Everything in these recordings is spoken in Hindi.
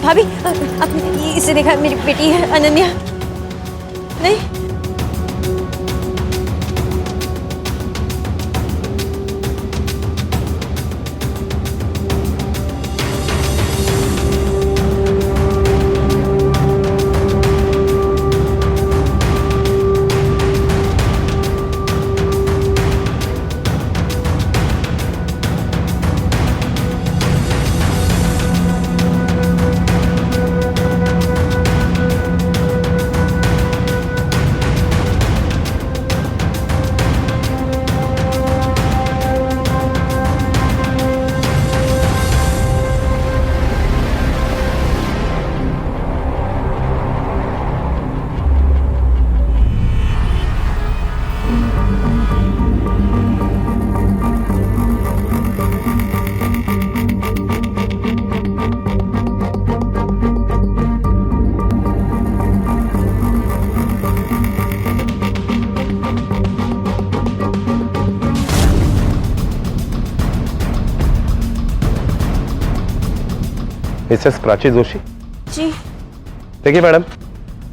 भाभी आपने इसे देखा? मेरी बेटी है अनन्या। नहीं, मिसेस प्राची जोशी। जी। देखिए मैडम,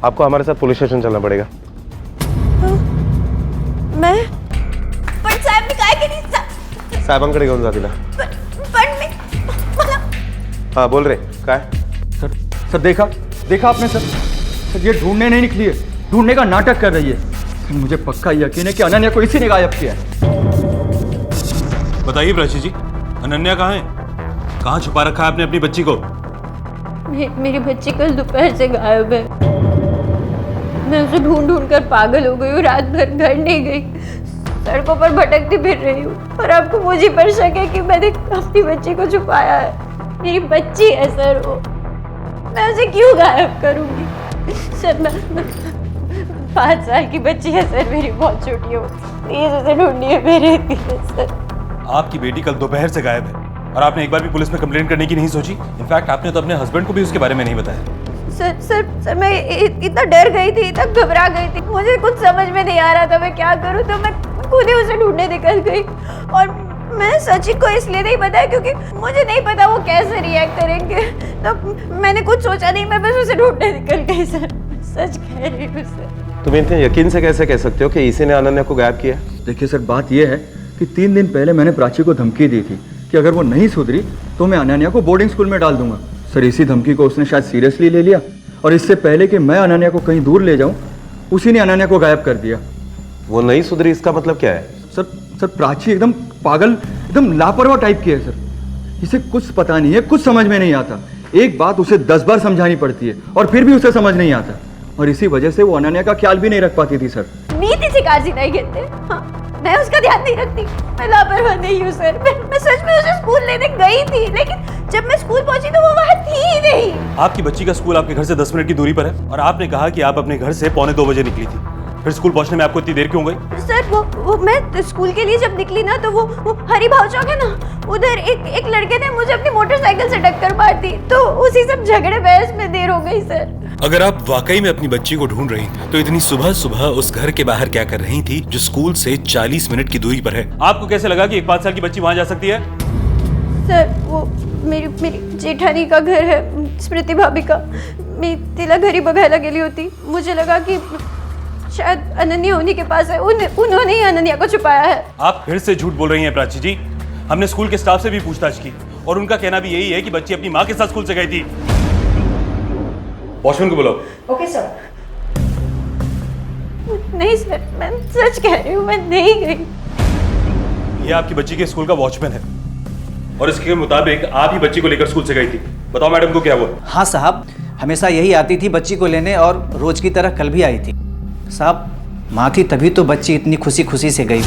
आपको हमारे साथ पुलिस स्टेशन चलना पड़ेगा। मैं पण साहेब मी काय केली? साहेबांकडे घेऊन जा तिला। पण मी मला हाँ बोल रहे काय? सर देखा आपने सर ये ढूंढने नहीं निकली है, ढूंढने का नाटक कर रही है। सर मुझे पक्का यकीन है कि अनन्या को इसी ने गायब किया है। बताइए प्राची जी, अनन्या कहाँ है? कहाँ छुपा रखा है आपने अपनी बच्ची को? मेरी बच्ची कल दोपहर से गायब है। मैं उसे ढूंढ कर पागल हो गई हूँ। रात भर घर नहीं गई, सड़कों पर भटकती फिर रही हूँ। और आपको मुझे पर शक है कि मैंने अपनी बच्ची को छुपाया है। मेरी बच्ची है सर वो, मैं उसे क्यों गायब करूँगी? सर मैं 5 साल की बच्ची है सर, मेरी बहुत छोटी हो। प्लीज उसे ढूंढिए मेरे लिए सर। आपकी बेटी कल दोपहर से गायब है और आपने एक बार भी पुलिस में कंप्लेंट करने की नहीं सोची? इनफैक्ट आपने तो अपने हस्बैंड को भी उसके बारे में नहीं बताया। सर मैं इतना डर गई थी, इतना घबरा गई थी, मुझे कुछ समझ में नहीं आ रहा था मैं क्या करूं। तो मैं खुद ही उसे ढूंढने निकल गई। और मैं सचिन को इसलिए नहीं बताया क्योंकि मुझे नहीं पता वो कैसे रिएक्ट करेंगे। तो मैंने कुछ सोचा नहीं, मैं बस उसे ढूंढने निकल गई सर। सच कह रही हूँ सर। तुम इतने यकीन से कैसे कह सकते हो कि इसी ने अनन्या को गायब किया? देखिए सर, बात यह है कि 3 दिन पहले मैंने प्राची को धमकी दी थी कि अगर वो नहीं सुधरी तो मैं अनन्या को बोर्डिंग स्कूल में डाल दूंगा। सर इसी धमकी को उसने शायद सीरियसली ले लिया और इससे पहले कि मैं अनन्या को कहीं दूर ले जाऊं, उसी ने अनन्या को गायब कर दिया। वो नहीं सुधरी इसका मतलब क्या है? सर प्राची एकदम पागल, एकदम लापरवाह टाइप की है सर। इसे कुछ पता नहीं है, कुछ समझ में नहीं आता। एक बात उसे 10 बार समझानी पड़ती है और फिर भी उसे समझ नहीं आता। और इसी वजह से वो अनन्या का ख्याल भी नहीं रख पाती थी सर। नीति से काजी नहीं कहते। हाँ, मैं उसका ध्यान नहीं रखती, मैं लापरवाह नहीं हूँ सर। मैं सच में उसे स्कूल लेने गई थी, लेकिन जब मैं स्कूल पहुंची तो वो वहाँ थी ही नहीं। आपकी बच्ची का स्कूल आपके घर से 10 मिनट की दूरी पर है और आपने कहा कि आप अपने घर से 1:45 बजे निकली थी। फिर स्कूल पहुंचने में आपको इतनी देर क्यों गई? सर वो मैं स्कूल के लिए जब निकली ना, तो वो हरी भाव चौक है ना, उधर एक लड़के ने मुझे अपनी मोटरसाइकिल से टक्कर मार दी। तो उसी सब झगड़े बहस में देर हो गई सर। अगर आप वाकई में अपनी बच्ची को ढूंढ रही तो इतनी सुबह सुबह उस घर के बाहर क्या कर रही थी जो स्कूल से 40 मिनट की दूरी पर है? आपको कैसे लगा कि एक 5 साल की बच्ची वहां जा सकती है? सर वो मेरी जेठानी का घर है, स्मृति भाभी का। मैं तिला घरी बघायला गेली होती, मुझे लगा कि शायद अनन्या उन्हीं के पास है, उन्होंने ही अनन्या को छुपाया है। आप फिर से झूठ बोल रही हैं प्राची जी। हमने स्कूल के स्टाफ से भी पूछताछ की और उनका कहना भी यही है कि बच्ची अपनी माँ के साथ स्कूल से गई थी। वॉचमैन को बुलाओ। Okay sir. नहीं सर, मैं सच कह रही हूँ, मैं नहीं गई। ये आपकी बच्ची के स्कूल का वॉचमैन है और इसके मुताबिक आप ही बच्ची को लेकर स्कूल से गई थी। बताओ मैडम को क्या हुआ? हाँ साहब, हमेशा यही आती थी बच्ची को लेने और रोज की तरह कल भी आई थी। साहब माँ थी तभी तो बच्ची इतनी खुशी खुशी से गई,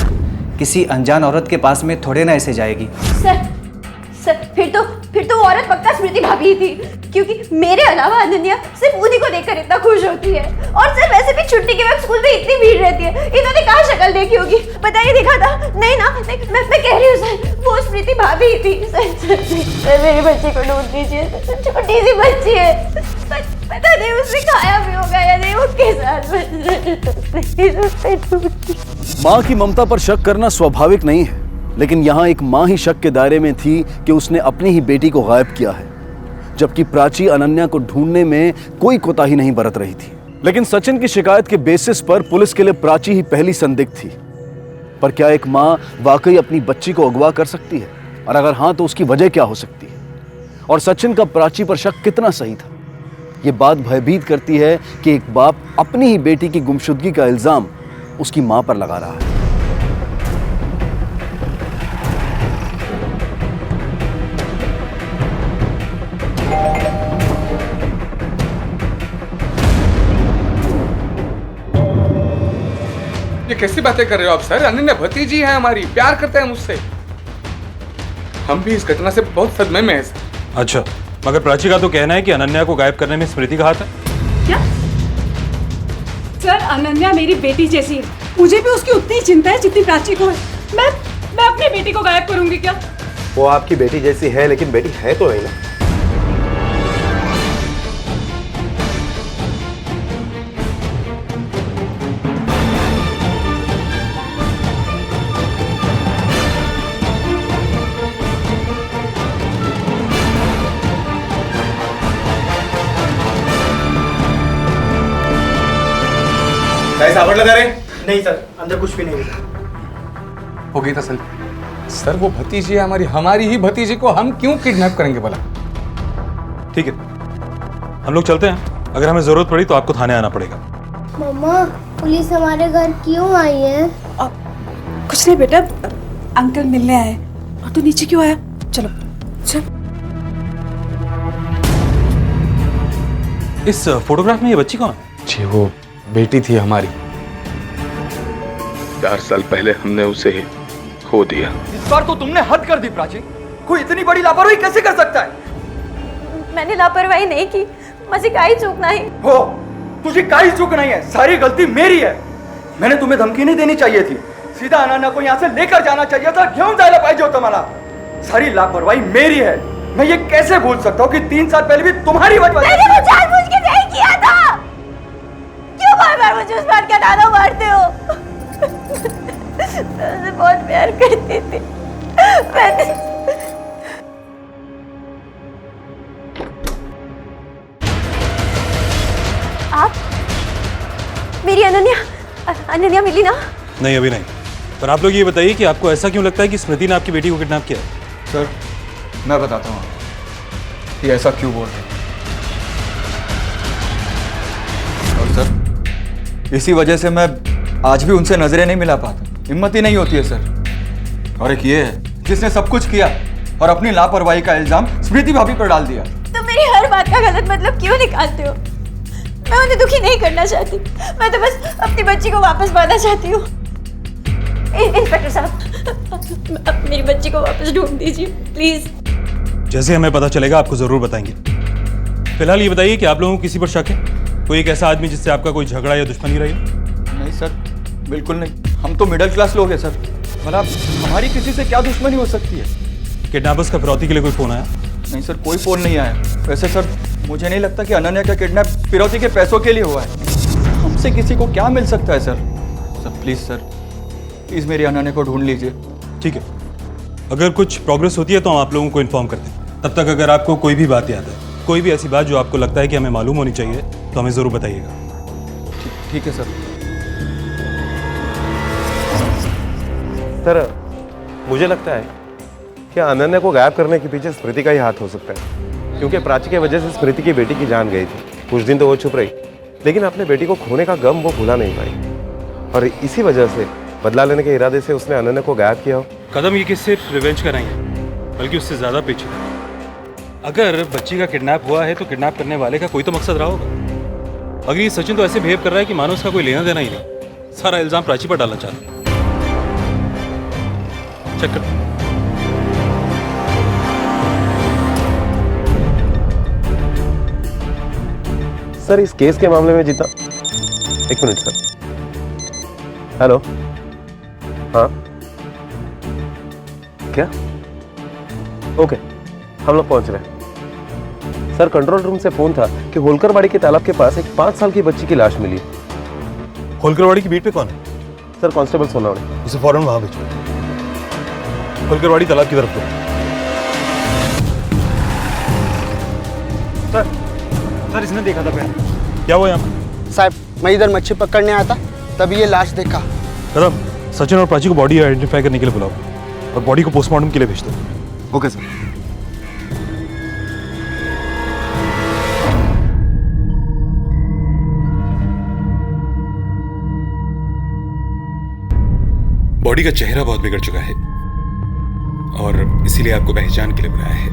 किसी अनजान औरत के पास में थोड़े ना ऐसे जाएगी। सर फिर तो वो औरत पक्का स्मृति भाभी थी, क्योंकि मेरे अलावा अनन्या सिर्फ उन्हीं को देखकर इतना खुश होती है। और सर वैसे भी छुट्टी के वक्त स्कूल में इतनी भीड़ रहती है, इन्होंने कहाँ शक्ल देखी होगी? बताइए, देखा था? नहीं ना, नहीं, मैं कह रही हूँ सर, वो स्मृति भाभी थी। सर मेरी बच्ची को ढूंढ दीजिए, छोटी सी बच्ची है, पता नहीं उसने खाया भी होगा या नहीं, उसके साथ। माँ की ममता पर शक करना स्वाभाविक नहीं है, लेकिन यहाँ एक माँ ही शक के दायरे में थी कि उसने अपनी ही बेटी को गायब किया है। जबकि प्राची अनन्या को ढूंढने में कोई कोताही नहीं बरत रही थी। लेकिन सचिन की शिकायत के बेसिस पर पुलिस के लिए प्राची ही पहली संदिग्ध थी। पर क्या एक मां वाकई अपनी बच्ची को अगवा कर सकती है, और अगर हां तो उसकी वजह क्या हो सकती है, और सचिन का प्राची पर शक कितना सही था? यह बात भयभीत करती है कि एक बाप अपनी ही बेटी की गुमशुदगी का इल्जाम उसकी मां पर लगा रहा है। ये कैसी बातें कर रहे हो आप सर? अनन्या भतीजी है हमारी, प्यार करते हैं मुझसे। हम भी इस घटना से बहुत सदमे में हैं सर। अच्छा, मगर प्राची का तो कहना है कि अनन्या को गायब करने में स्मृति का हाथ है। क्या? सर, अनन्या मेरी बेटी जैसी है, मुझे भी उसकी उतनी ही चिंता है जितनी प्राची को है। मैं अपनी बेटी को गायब करूंगी क्या? वो आपकी बेटी जैसी है, लेकिन बेटी है तो नहीं ना। सावट लगा रहे? नहीं सर, अंदर कुछ भी नहीं है। हो गई तसल्ली। सर वो भतीजी है हमारी ही भतीजी को हम क्यों किडनैप करेंगे भला? ठीक है, हम लोग चलते हैं। अगर हमें जरूरत पड़ी तो आपको थाने आना पड़ेगा। मम्मा, पुलिस हमारे घर क्यों आई है? कुछ नहीं बेटा, अंकल मिलने आए। और तू नीचे क्यों आया? चलो चल। इस फोटोग्राफ में ये बच्ची कौन है? जी वो बेटी थी हमारी। 4 साल पहले हमने उसे खो दिया। इस बार तो तुमने हद कर दी प्राची। कोई इतनी बड़ी लापरवाही कैसे कर सकता है? मैंने लापरवाही नहीं की, मुझे काई चूक नहीं हो, तुझे काई चूक नहीं है, सारी गलती मेरी है। मैंने तुम्हें धमकी नहीं देनी चाहिए थी, सीधा अनन्या को यहाँ से लेकर जाना चाहिए था, घेऊन जायला पाहिजे होतं मला। सारी लापरवाही मेरी है। मैं ये कैसे भूल सकता हूँ कि 3 साल पहले भी तुम्हारी वजह से। मैंने वो जानबूझ के नहीं किया था। क्यों बार-बार मुझे उस बात का दाना मारते हो? मैं उसे बहुत प्यार करती थी। आप मेरी अनन्या मिली ना? नहीं, अभी नहीं। पर आप लोग ये बताइए कि आपको ऐसा क्यों लगता है कि स्मृति ने आपकी बेटी को किडनैप किया? सर मैं बताता हूँ कि ऐसा क्यों बोल रहे हैं। और सर इसी वजह से मैं आज भी उनसे नजरें नहीं मिला पाता, हिम्मत ही नहीं होती है सर। और एक ये है जिसने सब कुछ किया और अपनी लापरवाही का इल्जाम स्मृति भाभी पर डाल दिया। तुम मेरी हर बात का गलत मतलब क्यों निकालते हो? मैं उन्हें दुखी नहीं करना चाहती, मैं तो बस अपनी बच्ची को वापस पाना चाहती हूँ। इंस्पेक्टर साहब, मेरी बच्ची को वापस ढूंढ दीजिए प्लीज। जैसे हमें पता चलेगा आपको जरूर बताएंगे। फिलहाल ये बताइए कि आप लोगों को किसी पर शक है? कोई एक ऐसा आदमी जिससे आपका कोई झगड़ा या दुश्मनी रही? नहीं सर, बिल्कुल नहीं। हम तो मिडिल क्लास लोग हैं सर, मतलब हमारी किसी से क्या दुश्मनी हो सकती है? किडनैपर्स का फिरौती के लिए कोई फोन आया? नहीं सर, कोई फोन नहीं आया। वैसे सर मुझे नहीं लगता कि अनन्या का किडनैप फिरौती के पैसों के लिए हुआ है। हमसे किसी को क्या मिल सकता है sir? Sir please sir, please मेरी अनन्या को ढूंढ लीजिए। ठीक है, अगर कुछ प्रोग्रेस होती है तो हम आप लोगों को इन्फॉर्म करते हैं। तब तक अगर आपको कोई भी बात याद है, कोई भी ऐसी बात जो आपको लगता है कि हमें मालूम होनी चाहिए, तो हमें जरूर बताइएगा। ठीक है सर। सर मुझे लगता है कि अनन्या को गायब करने के पीछे स्मृति का ही हाथ हो सकता है, क्योंकि प्राची की वजह से स्मृति की बेटी की जान गई थी। कुछ दिन तो वो छुप रही, लेकिन अपने बेटी को खोने का गम वो भुला नहीं पाई, और इसी वजह से बदला लेने के इरादे से उसने अनन्या को गायब किया हो। कदम ये कि सिर्फ रिवेंज का नहीं है, बल्कि उससे ज्यादा पीछे। अगर बच्ची का किडनैप हुआ है तो किडनैप करने वाले का कोई तो मकसद रहा होगा। अगर ये सचिन तो ऐसे बिहेव कर रहा है कि मानो उसका कोई लेना देना ही नहीं, सारा इल्जाम प्राची पर डालना चाहता है। चेक कर। सर इस केस के मामले में जितना, एक मिनट सर। हेलो, हाँ क्या? ओके, हम लोग पहुंच रहे हैं। सर कंट्रोल रूम से फोन था कि होलकरवाड़ी के तालाब के पास एक 5 साल की बच्ची की लाश मिली। होलकरवाड़ी की बीट पे कौन है? Sir constable Sonawade. उसे फौरन वहां भेजो, होलकरवाड़ी तालाब की तरफ को। सर इसने देखा था पहले। क्या हुआ यहाँ पे? साहब मैं इधर मच्छी पकड़ने आया था, तभी ये लाश देखा। कदम, सचिन और प्राची को बॉडी आइडेंटिफाई करने के लिए बुलाओ और बॉडी को पोस्टमार्टम के लिए भेज दो। Okay sir. बॉडी का चेहरा बहुत बिगड़ चुका है और इसीलिए आपको पहचान के लिए बुलाया है।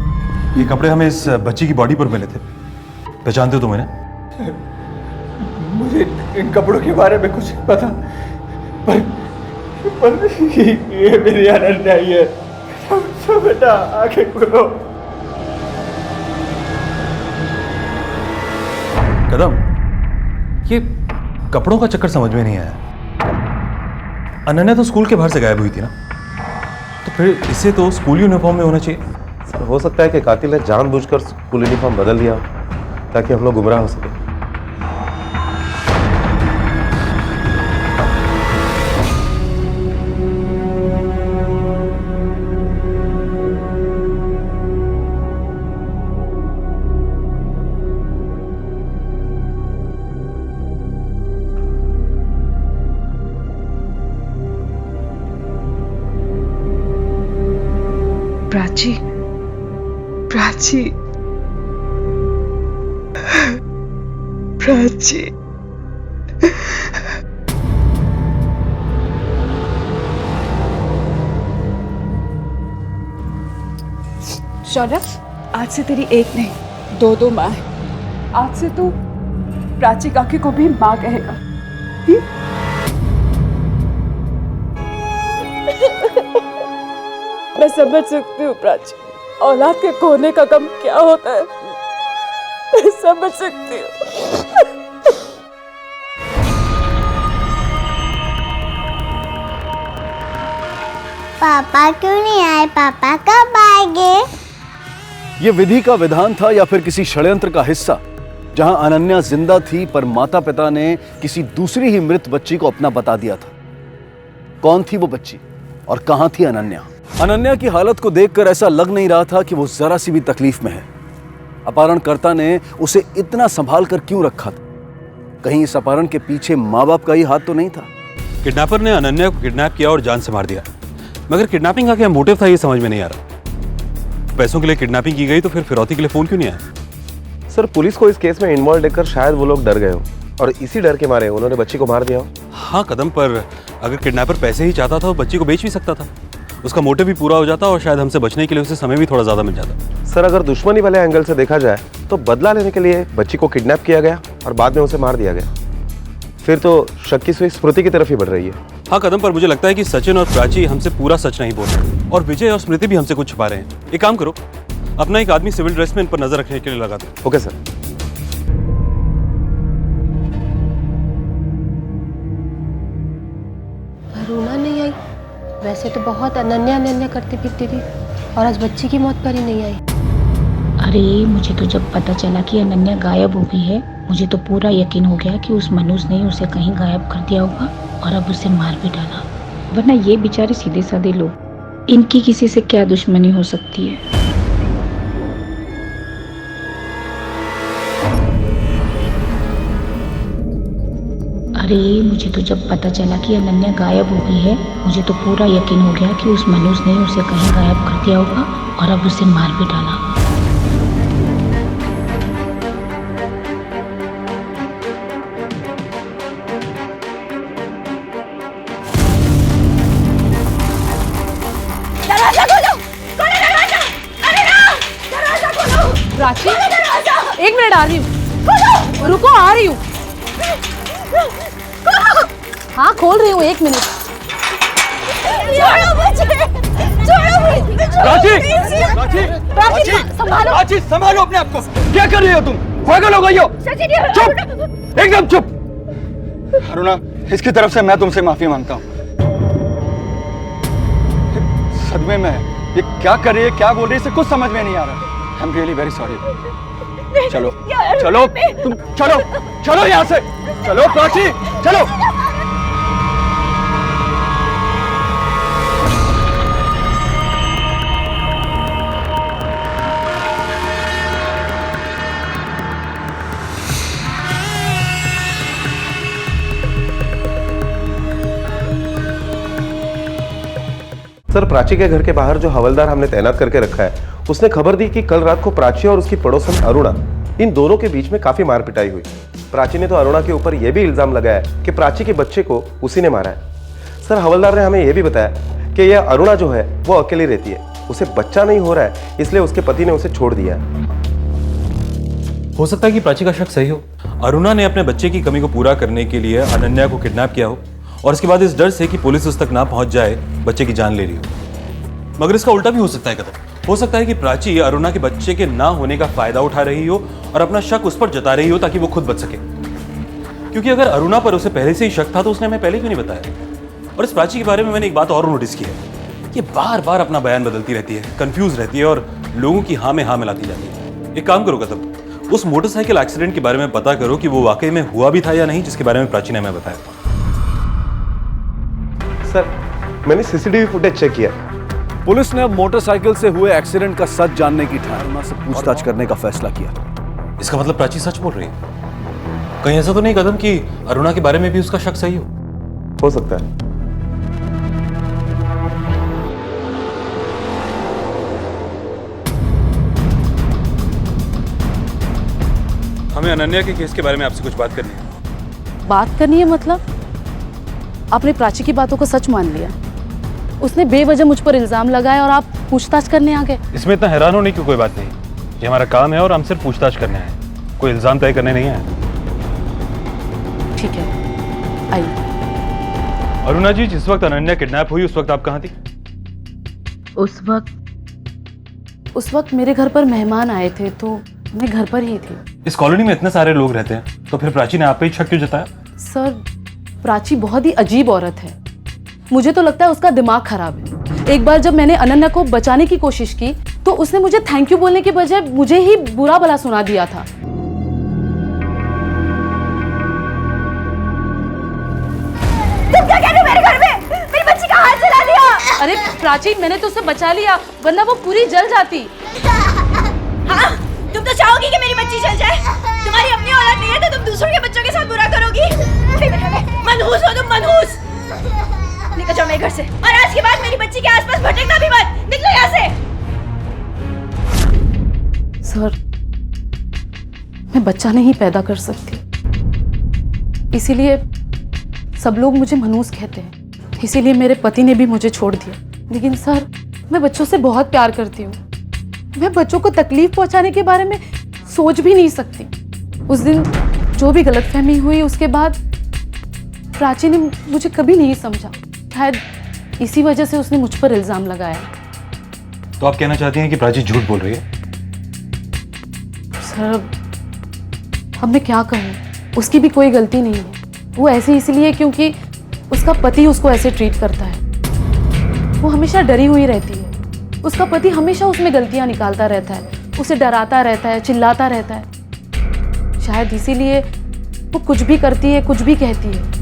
ये कपड़े हमें इस बच्ची की बॉडी पर मिले थे, पहचानते हो तुम इन्हें? मुझे इन कपड़ों के बारे में कुछ पता, पर ये मेरी अनन्या ही है। तो बेटा आंखें खोलो। कदम, ये कपड़ों का चक्कर समझ में नहीं आया। अनन्या तो स्कूल के बाहर से गायब हुई थी ना, तो फिर इसे तो स्कूल यूनिफॉर्म में होना चाहिए। सर हो सकता है कि कातिल ने जानबूझकर स्कूल यूनिफॉर्म बदल दिया ताकि हम लोग गुमराह हो सके। प्राची, प्राची, प्राची। शौर्य, आज से तेरी एक नहीं दो माँ है। आज से तू प्राची काकी को भी माँ कहेगा। मैं समझ सकती हूँ प्राची, औलाद के खोने का गम क्या होता है। मैं समझ सकती हूँ। पापा क्यों नहीं आए? पापा कब आएंगे? ये विधि का विधान था या फिर किसी षड्यंत्र का हिस्सा, जहां अनन्या जिंदा थी पर माता पिता ने किसी दूसरी ही मृत बच्ची को अपना बता दिया था। कौन थी वो बच्ची और कहां थी अनन्या? अनन्या की हालत को देखकर ऐसा लग नहीं रहा था कि वो जरा सी भी तकलीफ में है। अपहरणकर्ता ने उसे इतना संभाल कर क्यों रखा था? कहीं इस अपहरण के पीछे माँ बाप का ही हाथ तो नहीं था? किडनैपर ने अनन्या को किडनैप किया और जान से मार दिया, मगर किडनैपिंग का क्या मोटिव था ये समझ में नहीं आ रहा। पैसों के लिए किडनैपिंग की गई तो फिर फिरौती के लिए फोन क्यों नहीं आया? सर पुलिस को इस केस में इन्वॉल्व देखकर शायद वो लोग डर गए हो और इसी डर के मारे उन्होंने बच्ची को मार दिया हो। हाँ कदम, पर अगर किडनैपर पैसे ही चाहता था तो बच्ची को बेच भी सकता था। उसका मोटिव भी पूरा हो जाता और शायद हमसे बचने के लिए उसे समय भी थोड़ा ज्यादा मिल जाता। सर अगर दुश्मनी वाले एंगल से देखा जाए तो बदला लेने के लिए बच्ची को किडनैप किया गया और बाद में उसे मार दिया गया। फिर तो शक की सुई स्मृति की तरफ ही बढ़ रही है। हाँ कदम, पर मुझे लगता है कि सचिन और प्राची हमसे पूरा सच नहीं बोल रहे और विजय और स्मृति भी हमसे कुछ छुपा रहे हैं। एक काम करो, अपना एक आदमी सिविल ड्रेस में इन पर नजर रखने के लिए लगा दो। Okay sir. अरुणा नहीं आई? वैसे तो बहुत अनन्या अनन्या करती फिरती थी और आज बच्ची की मौत पर ही नहीं आई। अरे मुझे तो जब पता चला कि अनन्या गायब हो गई है, मुझे तो पूरा यकीन हो गया कि उस मनुष्य ने उसे कहीं गायब कर दिया होगा और अब उसे मार भी डाला। वरना ये बेचारे सीधे साधे लोग, इनकी किसी से क्या दुश्मनी हो सकती है? अरे मुझे तो जब पता चला कि अनन्या गायब हो गई है, मुझे तो पूरा यकीन हो गया कि उस मनुष्य ने उसे कहीं गायब कर दिया होगा और अब उसे मार भी डाला। प्राची, एक मिनट आ रही हूँ। रुको, आ रही हूँ। हाँ खोल रही हूँ, एक मिनट। प्राची, संभालो। प्राची संभालो अपने आप को। क्या कर रही हो तुम? पागल हो गई हो? चुप, एकदम चुप। अरुणा, इसकी तरफ से मैं तुमसे माफी मांगता हूँ। सदमे में है, ये क्या कर रही है, क्या बोल रही है, इसे कुछ समझ में नहीं आ रहा। I am really very sorry. चलो चलो तुम चलो चलो यहाँ से, चलो प्राची चलो। सर, प्राची के घर के बाहर जो हवलदार हमने तैनात करके रखा है, उसने खबर दी कि कल रात को प्राची और उसकी पड़ोसन अरुणा, इन दोनों के बीच में काफी मारपिटाई हुई। प्राची ने तो अरुणा के ऊपर यह भी इल्जाम लगाया कि प्राची के बच्चे को उसी ने मारा है। सर, हवलदार ने हमें यह भी बताया कि यह अरुणा जो है वो अकेली रहती है, उसे बच्चा नहीं हो रहा है, इसलिए उसके पति ने उसे छोड़ दिया है। हो सकता है कि प्राची का शक सही हो। अरुणा ने अपने बच्चे की कमी को पूरा करने के लिए अनन्या को किडनैप किया हो और इसके बाद इस डर से कि पुलिस उस तक ना पहुंच जाए बच्चे की जान ले ली हो। मगर इसका उल्टा भी हो सकता है कदम। हो सकता है कि प्राची अरुणा के बच्चे के ना होने का फायदा उठा रही हो और अपना शक उस पर जता रही हो ताकि वो खुद बच सके। क्योंकि अगर अरुणा पर उसे पहले से ही शक था तो उसने हमें पहले क्यों नहीं बताया। और इस प्राची के बारे में मैंने एक बात और नोटिस की है, ये बार बार अपना बयान बदलती रहती है, कंफ्यूज रहती है और लोगों की हाँ में हाँ मिलाती जाती है। एक काम करो कदम, उस मोटरसाइकिल एक्सीडेंट के बारे में पता करो कि वो वाकई में हुआ भी था या नहीं, जिसके बारे में प्राची ने हमें बताया। सर, मैंने सीसीटीवी फुटेज चेक किया। पुलिस ने अब मोटरसाइकिल से हुए एक्सीडेंट का सच जानने की ठान से पूछताछ करने का फैसला किया। इसका मतलब प्राची सच बोल रही है। कहीं ऐसा तो नहीं कदम कि अरुणा के बारे में भी उसका शक सही हो सकता है। हमें अनन्या के केस के बारे में आपसे कुछ बात करनी है। बात करनी है मतलब? आपने प्राची की बातों को सच मान लिया? उसने बेवजह मुझ पर इल्जाम लगाया और आप पूछताछ करने आ गए? इसमें इतना हैरान होने की कोई बात नहीं, ये हमारा काम है और हम सिर्फ पूछताछ करने आए, कोई इल्जाम तय करने नहीं आए। ठीक है, आइए। अरुणा जी, जिस वक्त अनन्या किडनैप हुई उस वक्त आप कहाँ थी? उस वक्त मेरे घर पर मेहमान आए थे तो मैं घर पर ही थी। इस कॉलोनी में इतने सारे लोग रहते हैं तो फिर प्राची ने आप पे ही शक क्यों जताया? सर, प्राची बहुत ही अजीब औरत है। मुझे तो लगता है उसका दिमाग खराब है। एक बार जब मैंने अनन्या को बचाने की कोशिश की तो उसने मुझे थैंक यू बोलने के बजाय मुझे ही बुरा भला सुना दिया था। तुम क्या कह रहे हो मेरे घर में? मेरी बच्ची का हाथ जला दिया। अरे प्राची, मैंने तो उसे बचा लिया, वरना वो पूरी जल जाती। हाँ, तुम तो चाहोगी कि मेरी बच्ची जल जाए। तुम्हारी अपनी औलाद नहीं है तो तुम दूसरों के बच्चों के साथ बुरा करोगी। मनहूस हो तुम, मनहूस। निकल जाओ मेरे घर से और आज के बाद मेरी बच्ची के आसपास भटकना भी मत। निकलो यहाँ से। सर, मैं बच्चा नहीं पैदा कर सकती, इसीलिए सब लोग मुझे मनहूस कहते हैं। इसीलिए मेरे पति ने भी मुझे छोड़ दिया। लेकिन सर, मैं बच्चों से बहुत प्यार करती हूँ। मैं बच्चों को तकलीफ पहुंचाने के बारे में सोच भी नहीं सकती। उस दिन जो भी गलतफहमी हुई उसके बाद प्राची ने मुझे कभी नहीं समझा। शायद इसी वजह से उसने मुझ पर इल्जाम लगाया। तो आप कहना चाहती हैं कि प्राची झूठ बोल रही है? सर, अब मैं क्या कहूँ, उसकी भी कोई गलती नहीं है। वो ऐसे इसलिए क्योंकि उसका पति उसको ऐसे ट्रीट करता है। वो हमेशा डरी हुई रहती है। उसका पति हमेशा उसमें गलतियां निकालता रहता है, उसे डराता रहता है, चिल्लाता रहता है। शायद इसीलिए वो कुछ भी करती है, कुछ भी कहती है।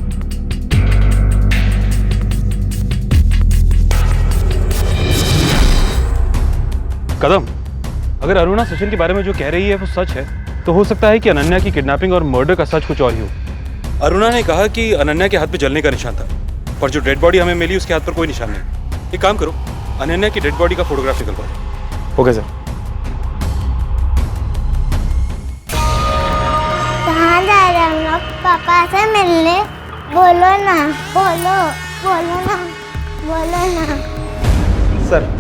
कदम, अगर अरुणा सचिन के बारे में जो कह रही है वो सच है तो हो सकता है कि अनन्या की किडनैपिंग और मर्डर का सच कुछ और ही हो। अरुणा ने कहा कि अनन्या के हाथ पे जलने का निशान था, पर जो डेड बॉडी हमें मिली उसके हाथ पर कोई निशान नहीं। एक काम करो, अनन्या की डेड बॉडी का फोटोग्राफ निकलवाओ। Okay sir. कहाँ जा रहे हम लोग? पापा से मिलने। बोलो ना, बोलो ना। सर,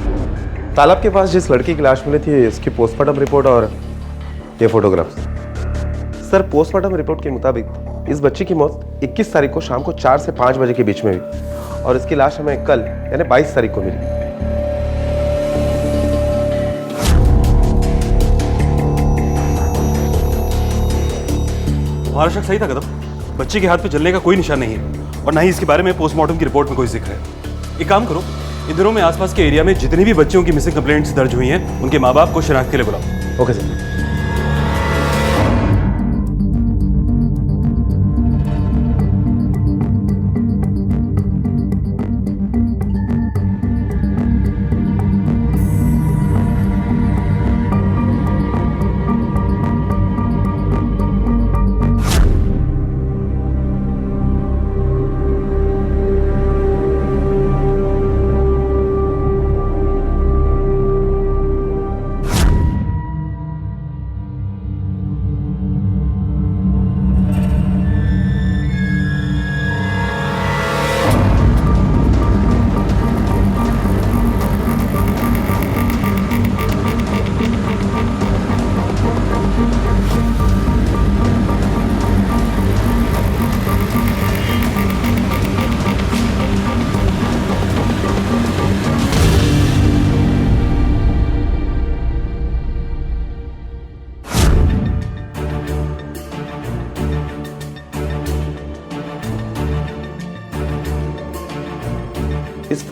तालाब के पास जिस लड़की की लाश मिली थी उसकी पोस्टमार्टम रिपोर्ट और ये फोटोग्राफ्स। सर, पोस्टमार्टम रिपोर्ट के मुताबिक इस बच्ची की मौत 21 तारीख को शाम को 4 से 5 बजे के बीच में हुई और इसकी लाश हमें कल यानी 22 तारीख को मिली। हमारा शक सही था कदम, बच्चे के हाथ पे जलने का कोई निशान नहीं है और ना ही इसके बारे में पोस्टमार्टम की रिपोर्ट में कोई जिक्र है। एक काम करो, इन दिनों में आसपास के एरिया में जितनी भी बच्चियों की मिसिंग कंप्लेंट्स दर्ज हुई हैं उनके माँ बाप को शिनाख्त के लिए बुलाओ। Okay sir.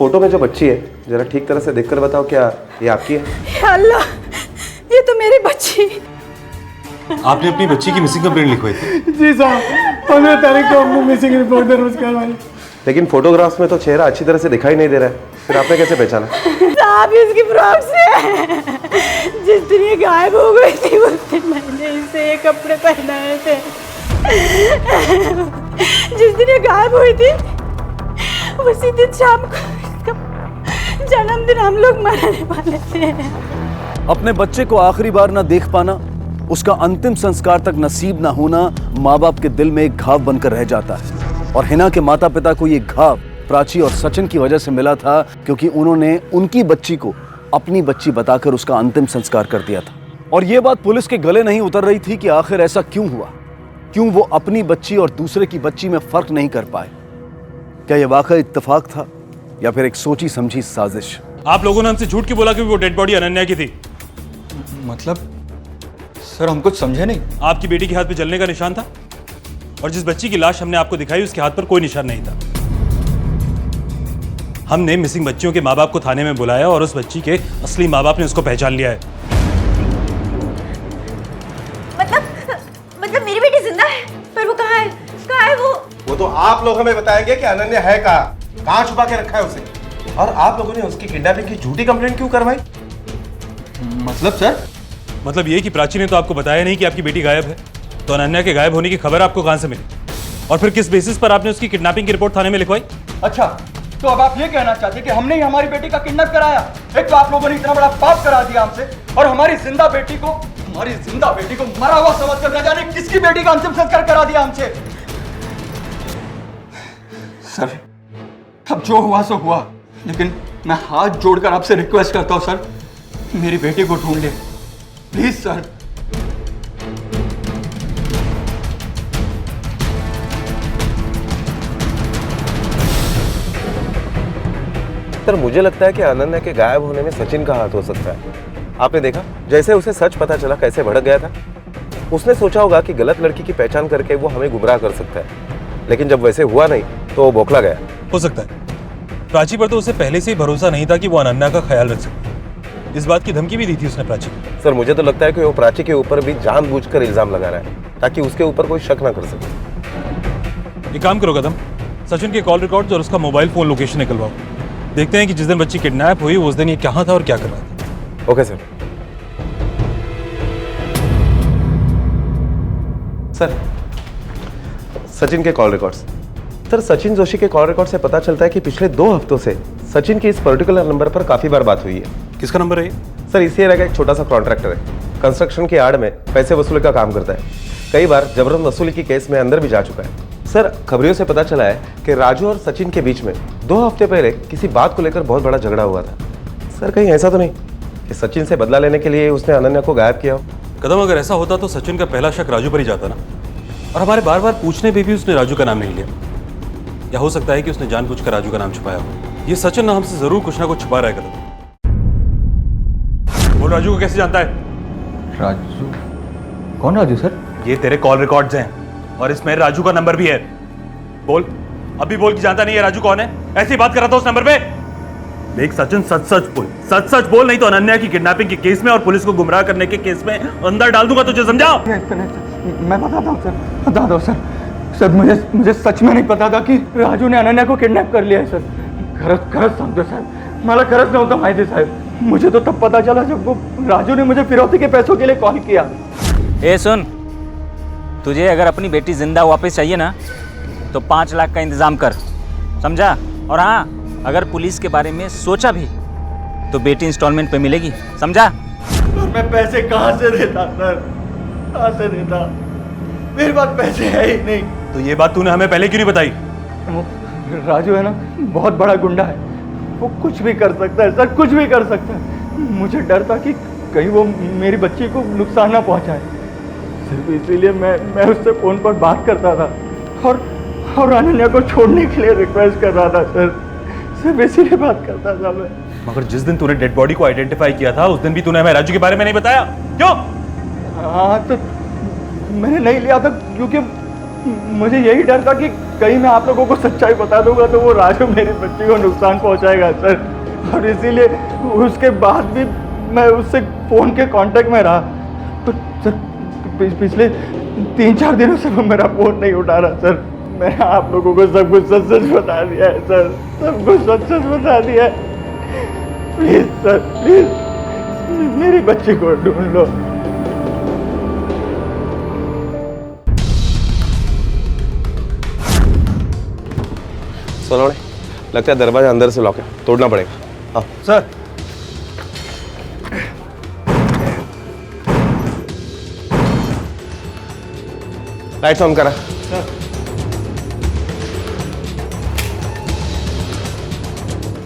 फोटो में जो बच्ची है जरा ठीक तरह से देखकर बताओ, क्या ये आपकी है? या अल्लाह, ये तो मेरी बच्ची। आपने अपनी बच्ची की मिसिंग कंप्लेंट लिखवाई थी? जी साहब, 15 तारीख को हमने मिसिंग रिपोर्ट दर्ज करवाई। लेकिन फोटोग्राफ्स में तो चेहरा अच्छी तरह से दिखाई नहीं दे रहा है, फिर आपने कैसे पहचाना? साहब इसकी फ्रॉक से जिस दिन ये गायब हो गई थी उस दिन मैंने इसे ये कपड़े पहनाए थे। जिस दिन ये गायब हुई थी उसी दिन शाम को इसका जन्मदिन हम लोग मनाने वाले थे। अपने बच्चे को आखिरी बार ना देख पाना, उसका अंतिम संस्कार तक नसीब ना होना माँ बाप के दिल में एक घाव बनकर रह जाता है। और हिना के माता पिता को ये घाव प्राची और सचिन की वजह से मिला था, क्योंकि उन्होंने उनकी बच्ची को अपनी बच्ची बताकर उसका अंतिम संस्कार कर दिया था। और ये बात पुलिस के गले नहीं उतर रही थी कि आखिर ऐसा क्यों हुआ, क्यों वो अपनी बच्ची और दूसरे की बच्ची में फर्क नहीं कर पाए। क्या यह वाकई इत्तेफाक था या फिर एक सोची समझी साजिश? आप लोगों ने हमसे झूठ क्यों बोला कि वो डेड बॉडी अनन्या की थी? मतलब सर हम कुछ समझे नहीं। आपकी बेटी के हाथ पे जलने का निशान था और जिस बच्ची की लाश हमने आपको दिखाई उसके हाथ पर कोई निशान नहीं था। हमने मिसिंग बच्चियों के माँ बाप को थाने में बुलाया और उस बच्ची के असली माँ बाप ने उसको पहचान लिया है। मतलब मेरी बेटी जिंदा है, पर वो कहाँ है? कहाँ है वो तो आप लोग हमें बताएंगे कि अनन्या है कहाँ छुपा के रखा है उसे, और आप लोगों ने उसकी किडनैपिंग की झूठी कंप्लेंट क्यों करवाई? मतलब सर? मतलब ये कि प्राची ने तो आपको बताया नहीं कि आपकी बेटी गायब है, तो अनन्या के गायब होने की खबर आपको कहां से मिली? और फिर किस बेसिस पर आपने उसकी किडनैपिंग की रिपोर्ट थाने में लिखवाई? अच्छा, तो अब आप ये कहना चाहते हैं कि हमने ही हमारी बेटी का किडनैप कराया? एक तो आप लोगों ने इतना बड़ा पाप करा दिया हमसे, और हमारी जिंदा बेटी को मरा हुआ समझकर न जाने किसकी बेटी का अंतिम संस्कार करा दिया हमसे। सर, अब जो हुआ सो हुआ, लेकिन मैं हाथ जोड़कर आपसे रिक्वेस्ट करता हूं सर, मेरी बेटी को ढूंढ ले प्लीज सर। सर मुझे लगता है कि अनन्या के गायब होने में सचिन का हाथ हो सकता है। आपने देखा जैसे उसे सच पता चला कैसे भड़क गया था। उसने सोचा होगा कि गलत लड़की की पहचान करके वो हमें गुमराह कर सकता है, लेकिन जब वैसे हुआ नहीं तो वो बौखला गया। हो सकता है प्राची पर तो उसे पहले से ही भरोसा नहीं था कि वो अनन्या का ख्याल रख सकती। इस बात की धमकी भी दी थी उसने प्राची को। सर मुझे तो लगता है कि वो प्राची के ऊपर भी जानबूझकर इल्जाम लगा रहा है ताकि उसके ऊपर कोई शक ना कर सके। एक काम करो कदम, सचिन के कॉल रिकॉर्ड्स और उसका मोबाइल फोन लोकेशन निकलवाओ। देखते हैं कि जिस दिन बच्ची किडनैप हुई उस दिन ये कहाँ था और क्या कर रहा था। Okay sir. सर सचिन के call records. Sir Sachin Joshi के कॉल रिकॉर्ड से पता चलता है कि पिछले 2 हफ्तों से सचिन की इस पर्टिकुलर नंबर पर काफी बार बात हुई है। किसका नंबर है? सर इसी एरिया का एक छोटा सा कॉन्ट्रैक्टर है, कंस्ट्रक्शन की आड़ में पैसे वसूली का काम करता है। कई बार जबरन वसूली की केस में अंदर भी जा चुका है। सर खबरियों से पता चला है कि राजू और सचिन के बीच में 2 हफ्ते पहले किसी बात को लेकर बहुत बड़ा झगड़ा हुआ था। सर कहीं ऐसा तो नहीं कि सचिन से बदला लेने के लिए उसने अनन्या को गायब किया हो? कदम अगर ऐसा होता तो सचिन का पहला शक राजू पर ही जाता ना, और हमारे बार बार पूछने पे भी उसने राजू का नाम नहीं लिया। या हो सकता है कि उसने जानबूझकर राजू का नाम छुपाया हो। ये सचिन ना हमसे जरूर कुछ ना कुछ छुपा रहा है। कदम वो राजू को कैसे जानता है? राजू? कौन राजू सर? ये तेरे कॉल रिकॉर्ड्स हैं और इसमें राजू का नंबर भी है। बोल, अभी बोल कि जानता नहीं है राजू कौन है? ऐसी बात कर रहा था उस नंबर पे। देख सचिन, सच सच बोल, नहीं तो अनन्या की किडनैपिंग के केस में और पुलिस को गुमराह करने के केस में अंदर डाल दूंगा तुझे, समझा? मैं बताता हूँ सर, बता दो सर। सर मुझे सच में नहीं पता था कि राजू ने अनन्या को किडनैप कर लिया है सर। खरंच सांगतो साहेब, मला खरंच नव्हतं माहिती साहेब। मुझे तो तब पता चला जब वो राजू ने मुझे फिरौती के पैसों के लिए कॉल किया। ए सुन, तुझे अगर अपनी बेटी जिंदा वापस चाहिए ना तो 5 लाख का इंतजाम कर, समझा? और हाँ, अगर पुलिस के बारे में सोचा भी तो बेटी इंस्टॉलमेंट पे मिलेगी, समझा? मैं पैसे कहाँ से देता सर, कहाँ से देता? मेरे पास पैसे है ही नहीं। तो ये बात तूने हमें पहले क्यों नहीं बताई? राजू है ना, बहुत बड़ा गुंडा है, वो कुछ भी कर सकता है सर, कुछ भी कर सकता है। मुझे डर था कि कहीं वो मेरी बच्ची को नुकसान ना पहुंचाए, सिर्फ इसीलिए मैं उससे फोन पर बात करता था और अनन्या को छोड़ने के लिए रिक्वेस्ट कर रहा था सर, सिर्फ इसीलिए बात करता था मैं। मगर जिस दिन तूने डेड बॉडी को आइडेंटिफाई किया था उस दिन भी तूने हमें राजू के बारे में नहीं बताया, क्यों? हाँ तो मैंने नहीं लिया था क्योंकि मुझे यही डर था कि कहीं मैं आप लोगों को सच्चाई बता दूंगा तो वो राजू मेरी बच्ची को नुकसान पहुंचाएगा सर, और इसीलिए उसके बाद भी मैं उससे फ़ोन के कांटेक्ट में रहा। पर सर पिछले 3-4 दिनों से वो मेरा फ़ोन नहीं उठा रहा सर। मैंने आप लोगों को सब कुछ सच सच बता दिया है सर, सब कुछ सच सच बता दिया है। प्लीज़ सर, प्लीज़ मेरी बच्ची को ढूंढ लो। सोनवणे, लगता है दरवाजा अंदर से लॉक है, तोड़ना पड़ेगा। हाँ सर। लाइट्स ऑन करा।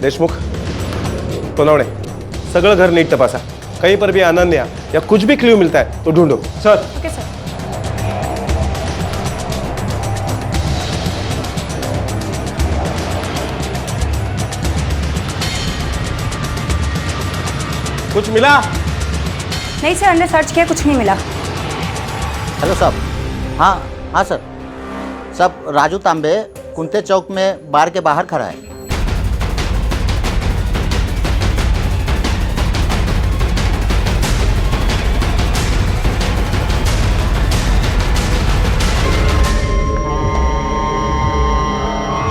देशमुख, सोनवणे, सगळं घर नीट तपासा, कहीं पर भी अनन्या या कुछ भी क्ल्यू मिलता है तो ढूंढो। सर। Okay sir. कुछ मिला? नहीं सर, हमने सर्च किया, कुछ नहीं मिला। हेलो साहब। हाँ सर, सब राजू तांबे कुंते चौक में बार के बाहर खड़ा है।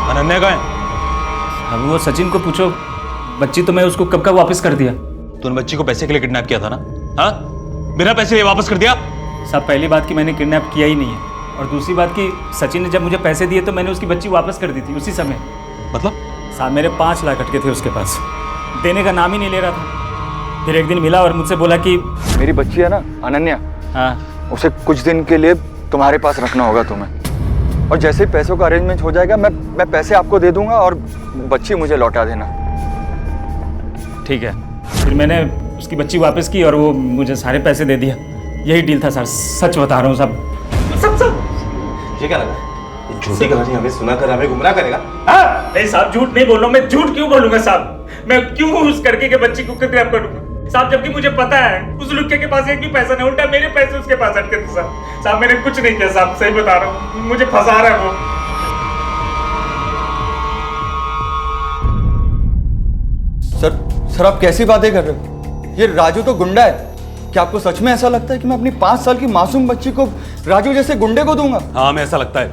अनन्या कहाँ है? अब वो सचिन को पूछो, बच्ची तो मैं उसको कब का वापस कर दिया। तूने बच्ची को पैसे के लिए किडनैप किया था ना? हाँ, बिना पैसे लिए वापस कर दिया? साहब, पहली बात कि मैंने किडनैप किया ही नहीं है, और दूसरी बात कि सचिन ने जब मुझे पैसे दिए तो मैंने उसकी बच्ची वापस कर दी थी उसी समय। मतलब? साहब, मेरे 5 लाख अटके थे उसके पास, देने का नाम ही नहीं ले रहा था। फिर एक दिन मिला और मुझसे बोला कि मेरी बच्ची है ना अनन्या, हाँ, उसे कुछ दिन के लिए तुम्हारे पास रखना होगा तुम्हें, और जैसे ही पैसों का अरेंजमेंट हो जाएगा मैं पैसे आपको दे दूंगा और बच्ची मुझे लौटा देना। ठीक है। फिर मैंने उसकी बच्ची वापस की और वो मुझे सारे पैसे दे दिया। यही डील था सर, सच बता रहा हूँ सब। ये क्या लगा? ये झूठी कहानी हमें सुनाकर हमें गुमराह करेगा? नहीं साहब, झूठ नहीं बोल रहा हूँ मैं। झूठ क्यों बोलूंगा साहब? मैं क्यों उस करके के बच्ची को किडनैप करूंगा साहब, जबकि मुझे पता है उस लुक्के के पास एक भी पैसा नहीं, उल्टा मेरे पैसे उसके पास अटके थे साहब। साहब, मैंने कुछ नहीं किया साहब, सही बता रहा हूँ, मुझे फंसा रहा है वो। सर आप कैसी बातें कर रहे हो? ये राजू तो गुंडा है। क्या आपको सच में ऐसा लगता है कि मैं अपनी 5 साल की मासूम बच्ची को राजू जैसे गुंडे को दूंगा? हाँ, हमें ऐसा लगता है,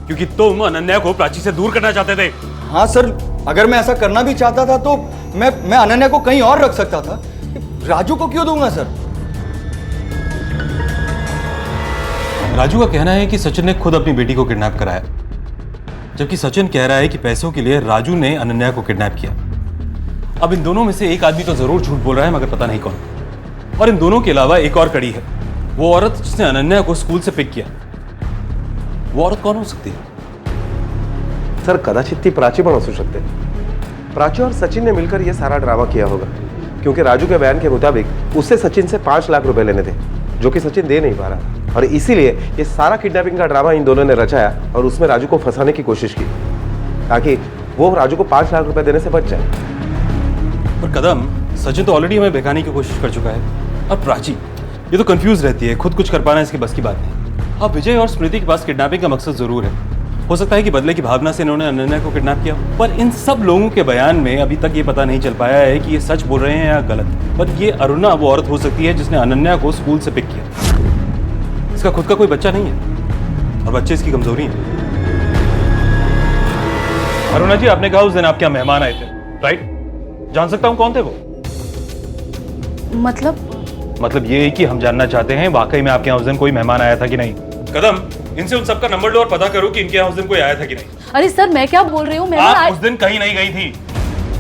क्योंकि तुम अनन्या को प्राची से दूर करना चाहते थे। हाँ सर, अगर मैं ऐसा करना भी चाहता था तो मैं अनन्या को कहीं और रख सकता था, राजू को क्यों दूंगा सर? राजू का कहना है कि सचिन ने खुद अपनी बेटी को किडनैप कराया, जबकि सचिन कह रहा है कि पैसों के लिए राजू ने अनन्या को किडनैप किया। अब इन दोनों में से एक आदमी तो जरूर झूठ बोल रहा है, मगर पता नहीं कौन। और इन दोनों के अलावा एक और कड़ी है, वो औरत जिसने अनन्या को स्कूल से पिक किया। वो औरत कौन हो सकती है? सर, कदाचित ती प्राची पण असू शकते। प्राची और सचिन ने मिलकर यह सारा ड्रामा किया होगा, क्योंकि राजू के बयान के मुताबिक उससे सचिन से 5 लाख रुपए लेने थे, जो कि सचिन दे नहीं पा रहा था, और इसीलिए ये सारा किडनैपिंग का ड्रामा इन दोनों ने रचाया और उसमें राजू को फंसाने की कोशिश की, ताकि वो राजू को 5 लाख रुपए देने से बच जाए। पर कदम, सचिन तो ऑलरेडी हमें बहकाने की कोशिश कर चुका है, और प्राची ये तो कंफ्यूज रहती है, खुद कुछ कर पाना इसकी बस की बात नहीं। हाँ, विजय और स्मृति के पास किडनैपिंग का मकसद जरूर है। हो सकता है कि बदले की भावना से इन्होंने अनन्या को किडनैप किया, पर इन सब लोगों के बयान में अभी तक ये पता नहीं चल पाया है कि ये सच बोल रहे हैं या गलत। पर ये अरुणा वो औरत हो सकती है जिसने अनन्या को स्कूल से पिक किया। इसका खुद का कोई बच्चा नहीं है, और बच्चे इसकी कमजोरी है। अरुणा जी, आपने कहा उस दिन आपके यहाँ मेहमान आए थे, राइट? जान सकता हूँ कौन थे वो? मतलब ये कि हम जानना चाहते हैं वाकई में आपके यहाँ उस दिन कोई मेहमान आया था कि नहीं। कदम, इनसे उन सबका नंबर लो और पता करो कि इनके यहाँ उस दिन कोई आया था कि नहीं। अरे सर, मैं क्या बोल रही हूँ? आप उस दिन कहीं नहीं गई थी।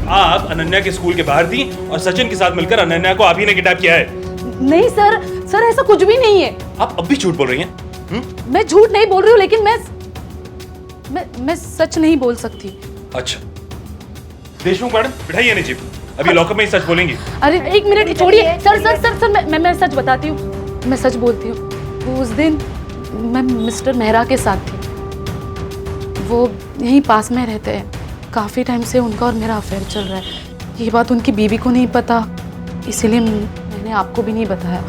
आप अनन्या के स्कूल के बाहर थी और सचिन के साथ मिलकर अनन्या को आप ही ने किडनैप किया है। नहीं सर, ऐसा कुछ भी नहीं है। आप अब भी झूठ बोल रही हैं? मैं झूठ नहीं बोल रही हूँ, लेकिन मैं सच नहीं बोल सकती। अच्छा, देशमुख मैडम, बिठाइए नहीं जीप, अभी लॉकअप में ही सच बोलेंगी। अरे एक मिनट छोड़िए सर, मैं सच बताती हूँ, मैं सच बोलती हूँ। उस दिन मैं मिस्टर मेहरा के साथ थी। वो यहीं पास में रहते हैं, काफ़ी टाइम से उनका और मेरा अफेयर चल रहा है। ये बात उनकी बीवी को नहीं पता, इसीलिए मैंने आपको भी नहीं बताया।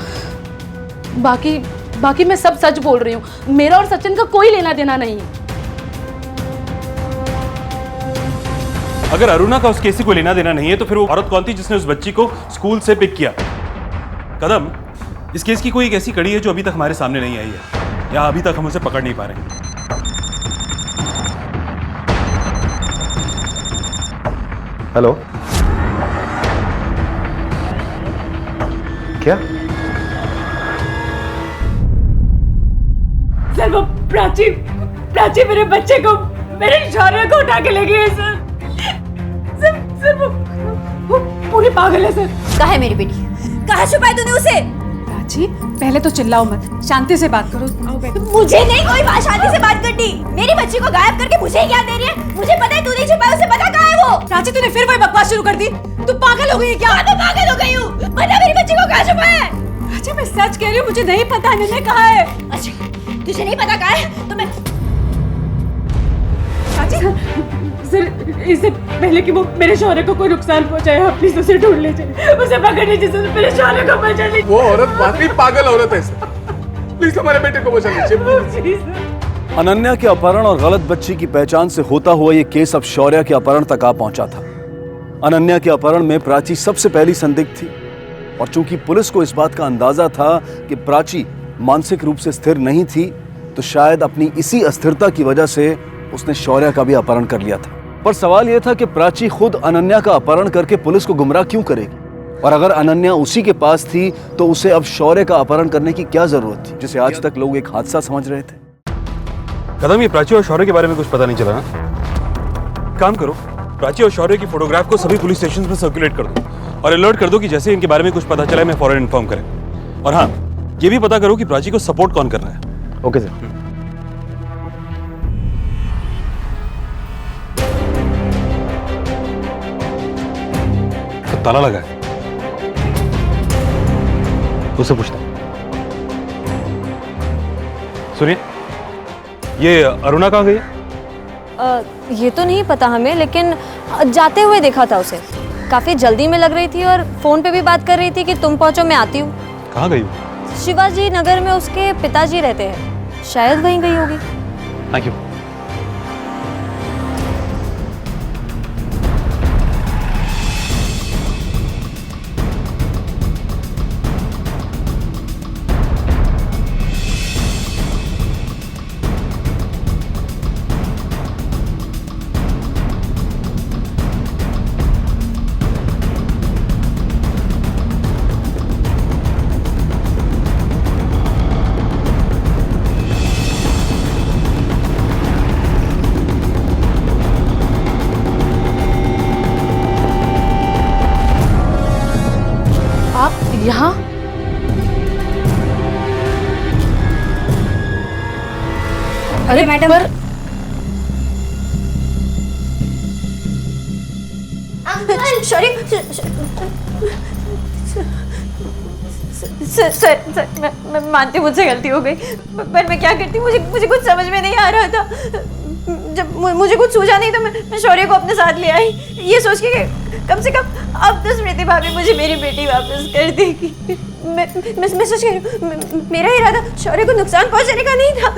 बाकी बाकी मैं सब सच बोल रही हूँ, मेरा और सचिन का कोई लेना देना नहीं है। अगर अरुणा का उस केस से कोई लेना देना नहीं है तो फिर वो औरत कौन थी जिसने उस बच्ची को स्कूल से पिक किया? कदम, इस केस की कोई एक ऐसी कड़ी है जो अभी तक हमारे सामने नहीं आई है या अभी तक हम उसे पकड़ नहीं पा रहे हैं। हेलो, क्या? सर वो प्राची मेरे बच्चे को, मेरे शौर्य को उठा के ले गई है सर। सर वो पूरी पागल है सर। कहाँ है मेरी बेटी? कहाँ छुपाई तूने उसे? प्राची पहले तो चिल्लाओ मत, शांति से बात करो। आओ बैठो। मुझे नहीं कोई बात शांति से बात करनी। मेरी बच्ची को गायब करके मुझे क्या दे रही है? मुझे पता है तू नहीं छुपाया, उसे पता कहाँ है वो? प्राची तूने फिर वही बकवास शुरू कर दी। तू पागल हो गई है क्या? मैं पागल हो गई हूँ। बता मेरी बच्ची को कहाँ छुपाया है? प्राची मैं सच कह रही हूँ, मुझे नहीं पता अनन्या कहाँ है। अच्छा तुझे नहीं पता कहाँ है तो मैं सर इससे पहले कि वो मेरे शौर्य को कोई नुकसान पहुंचाए, आप प्लीज उसे ढूंढ लीजिए, उसे पकड़ लीजिए, मेरे शौर्य को बचा लीजिए। वो औरत वाकई पागल औरत है सर। प्लीज हमारे बेटे को बचा लीजिए। अनन्या के अपहरण और गलत बच्ची की पहचान से होता हुआ ये केस अब शौर्य के अपहरण तक आ पहुंचा था। अनन्या के अपहरण में प्राची सबसे पहली संदिग्ध थी और चूंकि पुलिस को इस बात का अंदाजा था कि प्राची मानसिक रूप से स्थिर नहीं थी, तो शायद अपनी इसी अस्थिरता की वजह से उसने शौर्य का भी अपहरण कर लिया था। पर सवाल यह था कि प्राची खुद अनन्या का अपहरण करके पुलिस को गुमराह क्यों करेगी? और अगर अनन्या उसी के पास थी तो उसे अब शौर्य का अपहरण करने की क्या जरूरत थी, जिसे आज तक लोग एक हादसा समझ रहे थे? कदम, ये प्राची और शौर्य के बारे में कुछ पता नहीं चला ना? काम करो, प्राची और शौर्य की फोटोग्राफ को सभी पुलिस स्टेशन में सर्कुलेट कर दो और अलर्ट कर दो कि जैसे इनके बारे में कुछ पता चला मैं फौरन इन्फॉर्म करें। और हाँ, ये भी पता करो कि प्राची को सपोर्ट कौन कर रहा है। Okay sir. तो ताला लगा है, उससे पूछता हूं। सुनिए, ये अरुणा कहाँ गई है? ये तो नहीं पता हमें, लेकिन जाते हुए देखा था उसे। काफी जल्दी में लग रही थी और फोन पे भी बात कर रही थी कि तुम पहुंचो मैं आती हूँ। कहाँ गई? शिवाजी नगर में उसके पिताजी रहते हैं, शायद वहीं गई होगी। Thank you. यहाँ? अरे मैडम, सॉरी सर मैं मानती हूँ मुझसे गलती हो गई, पर मैं क्या करती, मुझे कुछ समझ में नहीं आ रहा था। जब मुझे कुछ सूझा नहीं तो मैं शौर्य को अपने साथ ले आई, ये सोच के कम से कम अब तो स्मृति भाभी मुझे मेरी बेटी वापस कर देगी। मैं सोच रही हूँ, मेरा इरादा शौर्य को नुकसान पहुंचाने का नहीं था।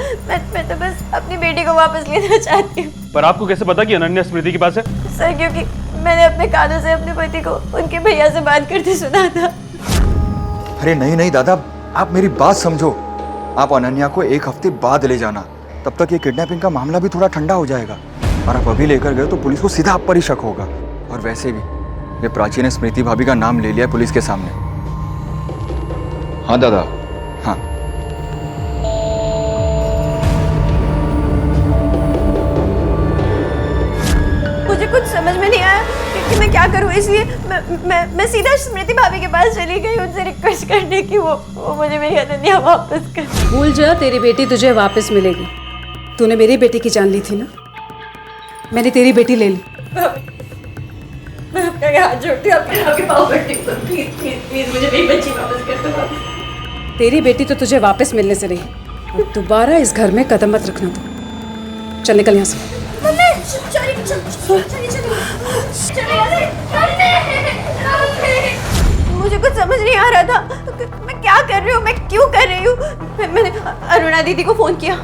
मैं तो बस अपनी बेटी को वापस लेना चाहती हूँ। पर आपको कैसे पता कि अनन्या स्मृति के पास है? सर क्योंकि मैंने अपने कानों से अपने पति को उनके भैया से बात करते सुना था। अरे नहीं दादा, आप मेरी बात समझो। आप अनन्या को एक हफ्ते बाद ले जाना, तब तक ये किडनैपिंग का मामला भी थोड़ा ठंडा हो जाएगा। और आप अभी लेकर गए तो पुलिस को सीधा आप पर ही शक होगा। और वैसे भी ये प्राची ने स्मृति भाभी का नाम ले लिया पुलिस के सामने। हाँ दादा, हाँ। मुझे कुछ समझ में नहीं आया कि मैं क्या करूं, इसलिए मैं सीधा स्मृति भाभी के पास चली गई उनसे रिक्वेस्ट करने की वो मुझे मेरी अनन्या वापस कर। भूल जा, तेरी बेटी तुझे वापस मिलेगी। तूने मेरी बेटी की जान ली थी ना, मैंने तेरी बेटी ले ली। मैं आपका हाथ जोड़ती हूँ, आपके पाँव पड़ती हूँ, प्लीज प्लीज प्लीज मुझे मेरी बच्ची वापस कर दो। तेरी बेटी तो तुझे वापस मिलने से रही, और दोबारा इस घर में कदम मत रखना। तो चल निकल यहाँ से। मुझे कुछ समझ नहीं आ रहा था मैं क्या कर रही हूँ, मैं क्यों कर रही हूँ। मैंने अरुणा दीदी को फोन किया,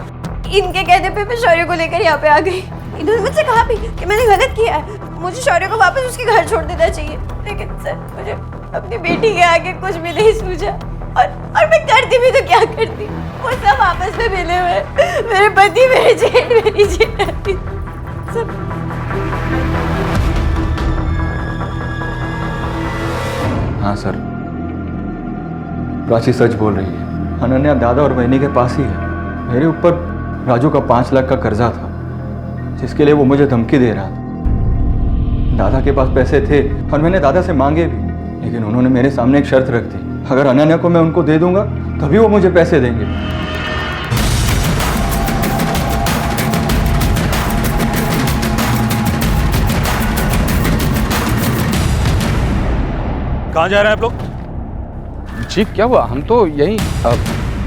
इनके कहने पे मैं शौर्य को लेकर यहाँ पे आ गई। इन्होंने मुझसे कहा भी कि मैंने गलत किया है, मुझे शौर्य को वापस उसके घर छोड़ देना चाहिए, लेकिन सर मुझे अपनी बेटी के आगे कुछ भी नहीं सूझा और मैं करती भी तो क्या करती। वो सब आपस में मिले हुए, मेरे पति, मेरे जेठ, मेरी जेठानी सब। हाँ सर, प्राची सच बोल रही है। अनन्या दादा और बहनी के पास ही है। मेरे ऊपर राजू का 5 लाख का कर्जा था, जिसके लिए वो मुझे धमकी दे रहा था। दादा के पास पैसे थे और मैंने दादा से मांगे भी, लेकिन उन्होंने मेरे सामने एक शर्त रख दी, अगर अनन्या को मैं उनको दे दूंगा तभी वो मुझे पैसे देंगे। कहाँ जा रहे हैं आप लोग? जी क्या हुआ, हम तो यही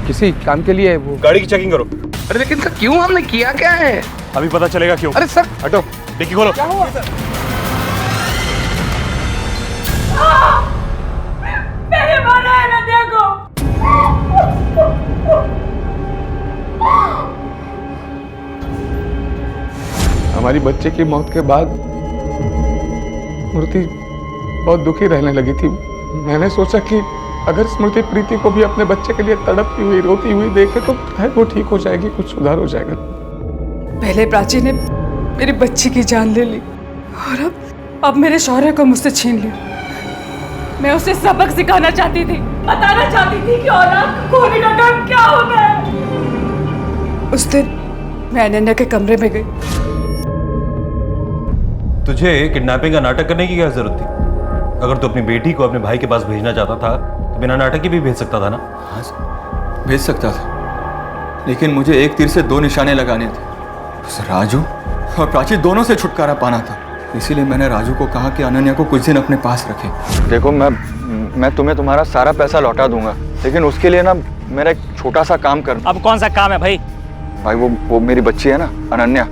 किसी काम के लिए वो गाड़ी की चेकिंग करो। अरे लेकिन सर क्यों, हमने किया क्या है? अभी पता चलेगा क्यों। अरे सर हटो, डिक्की खोलो। क्या हुआ? मैंने मारा है नन्या को। हमारी बच्चे की मौत के बाद स्मृति बहुत दुखी रहने लगी थी। मैंने सोचा कि अगर स्मृति प्रीति को भी अपने बच्चे के लिए तड़पती हुई, रोती हुई देखे तो शायद वो ठीक हो जाएगी, कुछ सुधार हो जाएगा। पहले प्राची ने मेरी बच्ची की जान ले ली और अब मेरे शौर्य को मुझसे छीन लिया। मैं उसे सबक सिखाना चाहती थी, बताना चाहती थी कि औलाद को खोने का गम क्या होता है। उस दिन मैं अनन्या के कमरे में गई। तुझे किडनैपिंग का नाटक करने की क्या जरूरत थी? अगर तू अपनी बेटी को अपने भाई के पास भेजना चाहता था तो बिना नाटक के भी भेज सकता था ना। हाँ सर, भेज सकता था, लेकिन मुझे एक तीर से 2 निशाने लगाने थे। उस राजू और प्राची दोनों से छुटकारा पाना था। इसीलिए मैंने राजू को कहा कि अनन्या को कुछ दिन अपने पास रखे। देखो मैं तुम्हें तुम्हारा सारा पैसा लौटा दूंगा, लेकिन उसके लिए ना मेरा एक छोटा सा काम करना। अब कौन सा काम है भाई? भाई वो मेरी बच्ची है ना अनन्या,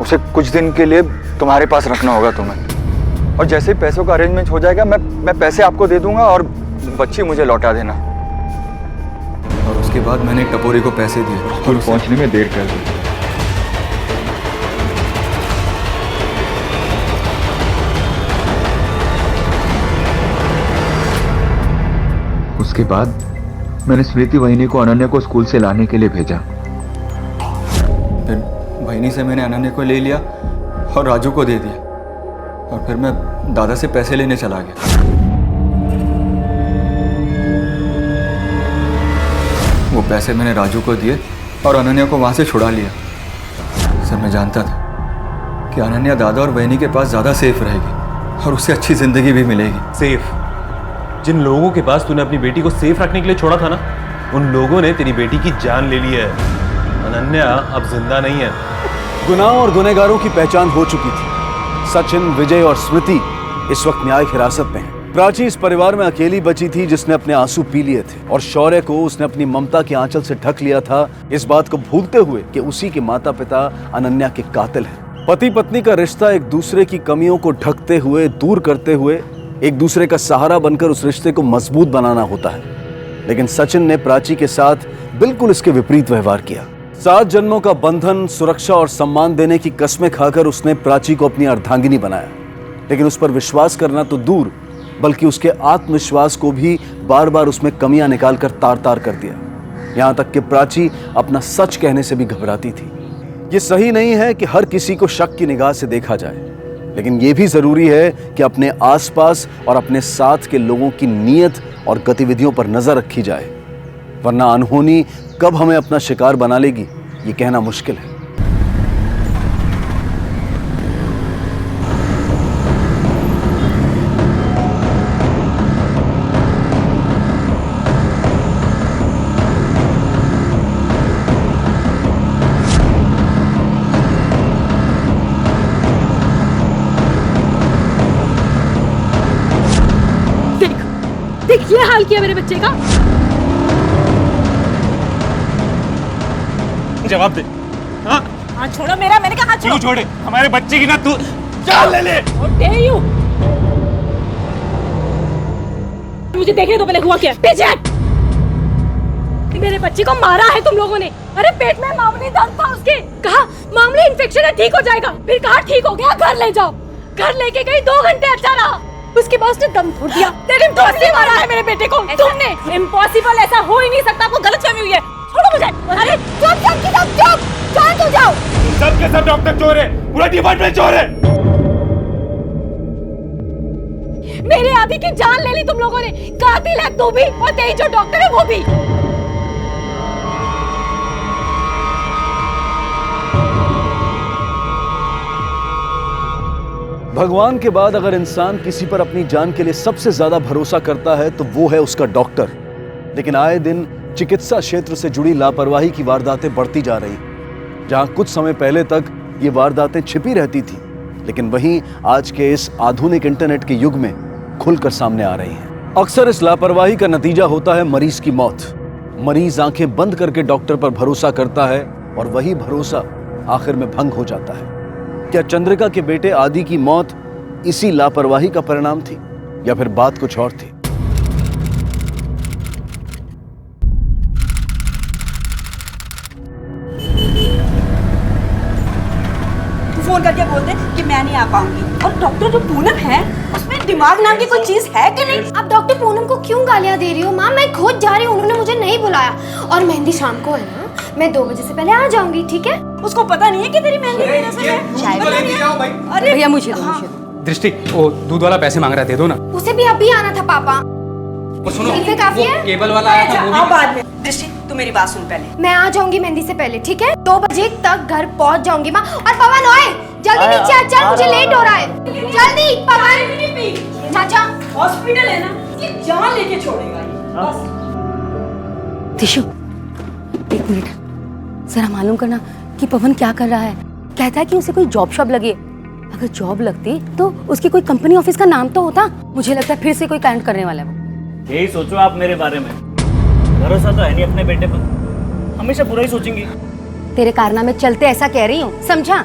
उसे कुछ दिन के लिए तुम्हारे पास रखना होगा तुम्हें। और जैसे ही पैसों का अरेंजमेंट हो जाएगा मैं पैसे आपको दे दूंगा और बच्ची मुझे लौटा देना। और उसके बाद मैंने टपोरी को पैसे दिए और पहुंचने में देर कर दी। उसके बाद मैंने स्मृति वहिनी को अनन्या को स्कूल से लाने के लिए भेजा। फिर वहिनी से मैंने अनन्या को ले लिया और राजू को दे दिया, और फिर मैं दादा से पैसे लेने चला गया। वो पैसे मैंने राजू को दिए और अनन्या को वहां से छुड़ा लिया। सर मैं जानता था कि अनन्या दादा और बहनी के पास ज़्यादा सेफ रहेगी और उसे अच्छी ज़िंदगी भी मिलेगी। सेफ? जिन लोगों के पास तूने अपनी बेटी को सेफ रखने के लिए छोड़ा था ना, उन लोगों ने तेरी बेटी की जान ले ली है। अनन्या अब जिंदा नहीं है। गुनाह और गुनहगारों की पहचान हो चुकी थी। सचिन, विजय और स्मृति इस वक्त न्यायिक हिरासत में हैं। प्राची इस परिवार में अकेली बची थी जिसने अपने आंसू पी लिए थे, और शौर्य को उसने अपनी ममता के आंचल से ढक लिया था, इस बात को भूलते हुए कि उसी के माता पिता अनन्या के कातिल हैं। पति पत्नी का रिश्ता एक दूसरे की कमियों को ढकते हुए, दूर करते हुए, एक दूसरे का सहारा बनकर उस रिश्ते को मजबूत बनाना होता है। लेकिन सचिन ने प्राची के साथ बिल्कुल इसके विपरीत व्यवहार किया। 7 जन्मों का बंधन, सुरक्षा और सम्मान देने की कस्में खाकर उसने प्राची को अपनी अर्धांगिनी बनाया, लेकिन उस पर विश्वास करना तो दूर, बल्कि उसके आत्मविश्वास को भी बार बार उसमें कमियां निकालकर तार तार कर दिया। यहां तक कि प्राची अपना सच कहने से भी घबराती थी। ये सही नहीं है कि हर किसी को शक की निगाह से देखा जाए, लेकिन यह भी जरूरी है कि अपने आसपास और अपने साथ के लोगों की नीयत और गतिविधियों पर नजर रखी जाए, वरना अनहोनी कब हमें अपना शिकार बना लेगी ये कहना मुश्किल है। देख ये हाल किया मेरे बच्चे का। जवाब दे। हाँ? हाथ छोड़ो मेरा, मैंने कहा हाथ छोड़ो। क्यों छोड़े? हमारे बच्चे की ना तू जान ले ले। मुझे देखने दो पहले हुआ क्या। पीछे हट। मेरे बच्चे को मारा है तुम लोगों ने। अरे पेट में मामूली दर्द था उसके, कहा मामूली इन्फेक्शन है, ठीक हो जाएगा। फिर कहा ठीक हो गया, घर ले जाओ। घर लेके गई, 2 घंटे अच्छा रहा, उसके बाद उसने दम तोड़ दिया। लेकिन तुमने मारा है मेरे बेटे को, तुमने। इम्पॉसिबल, ऐसा हो ही नहीं सकता, आपको गलतफहमी हुई है। छोड़ो मुझे। अरे चुप चुप चुप, शांत हो जाओ। सब के सब डॉक्टर चोर है, पूरा डिपार्टमेंट चोर है। मेरे आदि की जान ले ली तुम लोगों ने। कातिल है तू भी, और तेरी जो डॉक्टर है वो भी। भगवान के बाद अगर इंसान किसी पर अपनी जान के लिए सबसे ज्यादा भरोसा करता है तो वो है उसका डॉक्टर। लेकिन आए दिन चिकित्सा क्षेत्र से जुड़ी लापरवाही की वारदातें बढ़ती जा रही। जहां कुछ समय पहले तक ये वारदातें छिपी रहती थी, लेकिन वहीं आज के इस आधुनिक इंटरनेट के युग में खुलकर सामने आ रही हैं। अक्सर इस लापरवाही का नतीजा होता है मरीज की मौत। मरीज आंखें बंद करके डॉक्टर पर भरोसा करता है और वही भरोसा आखिर में भंग हो जाता है। क्या चंद्रिका के बेटे आदि की मौत इसी लापरवाही का परिणाम थी, या फिर बात कुछ और थी? फोन करके बोलते कि मैं नहीं आ पाऊंगी। और डॉक्टर जो पूनम है उसमें दिमाग नाम की कोई चीज है कि नहीं? आप डॉक्टर पूनम को क्यों गालियां दे रही हो? माँ मैं खुद जा रही हूँ, उन्होंने मुझे नहीं बुलाया। और मेहंदी शाम को है ना, मैं 2 बजे से पहले आ जाऊंगी, ठीक है? उसको पता नहीं है कि तेरी मेहंदी की रस्म है। अरे भैया मुझे दृष्टि, वो दूध वाला पैसे मांग रहा है, दे दो ना। उसे भी अभी आना था पापा। सुनो, काफी है? केबल वाला आया था, वो भी। बाद में। दृष्टि तू मेरी बात सुन पहले। मैं आ जाऊंगी मेहंदी से पहले, ठीक है? 2 बजे तक घर पहुंच जाऊंगी माँ। और पवन ओए जल्दी नीचे आ, चल मुझे लेट हो रहा है। जल्दी पवन। चाचा हॉस्पिटल है ना, ये जान लेके छोड़ेगा ये। बस। दिशु, 1 मिनट जरा मालूम करना कि पवन क्या कर रहा है। कहता है कि उसे कोई जॉब शॉप लगे। अगर जॉब लगती तो उसकी कोई कंपनी ऑफिस का नाम तो होता। मुझे लगता है फिर से कोई कांड करने वाला है वो। यही सोचो आप मेरे बारे में। भरोसा तो है नहीं अपने बेटे पर, हमेशा बुरा ही सोचेंगी। तेरे कारनामे चलते ऐसा कह रही हूँ, समझा?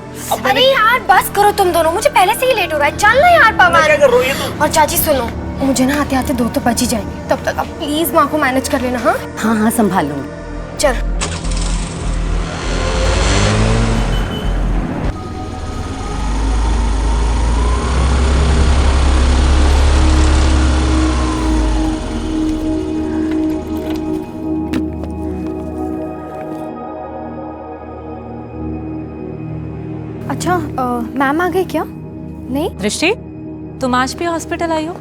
अरे यार बस करो तुम दोनों, मुझे पहले से ही लेट हो रहा है। चल ना यार पवन। और चाची सुनो, मुझे ना आते आते 2 तो बच ही जाएंगे। तब तक आप प्लीज माँ को मैनेज कर लेना। हाँ हाँ हाँ संभाल लूंगी। चल। अच्छा मैम आ गई क्या? नहीं दृष्टि, तुम आज भी हॉस्पिटल आई हो?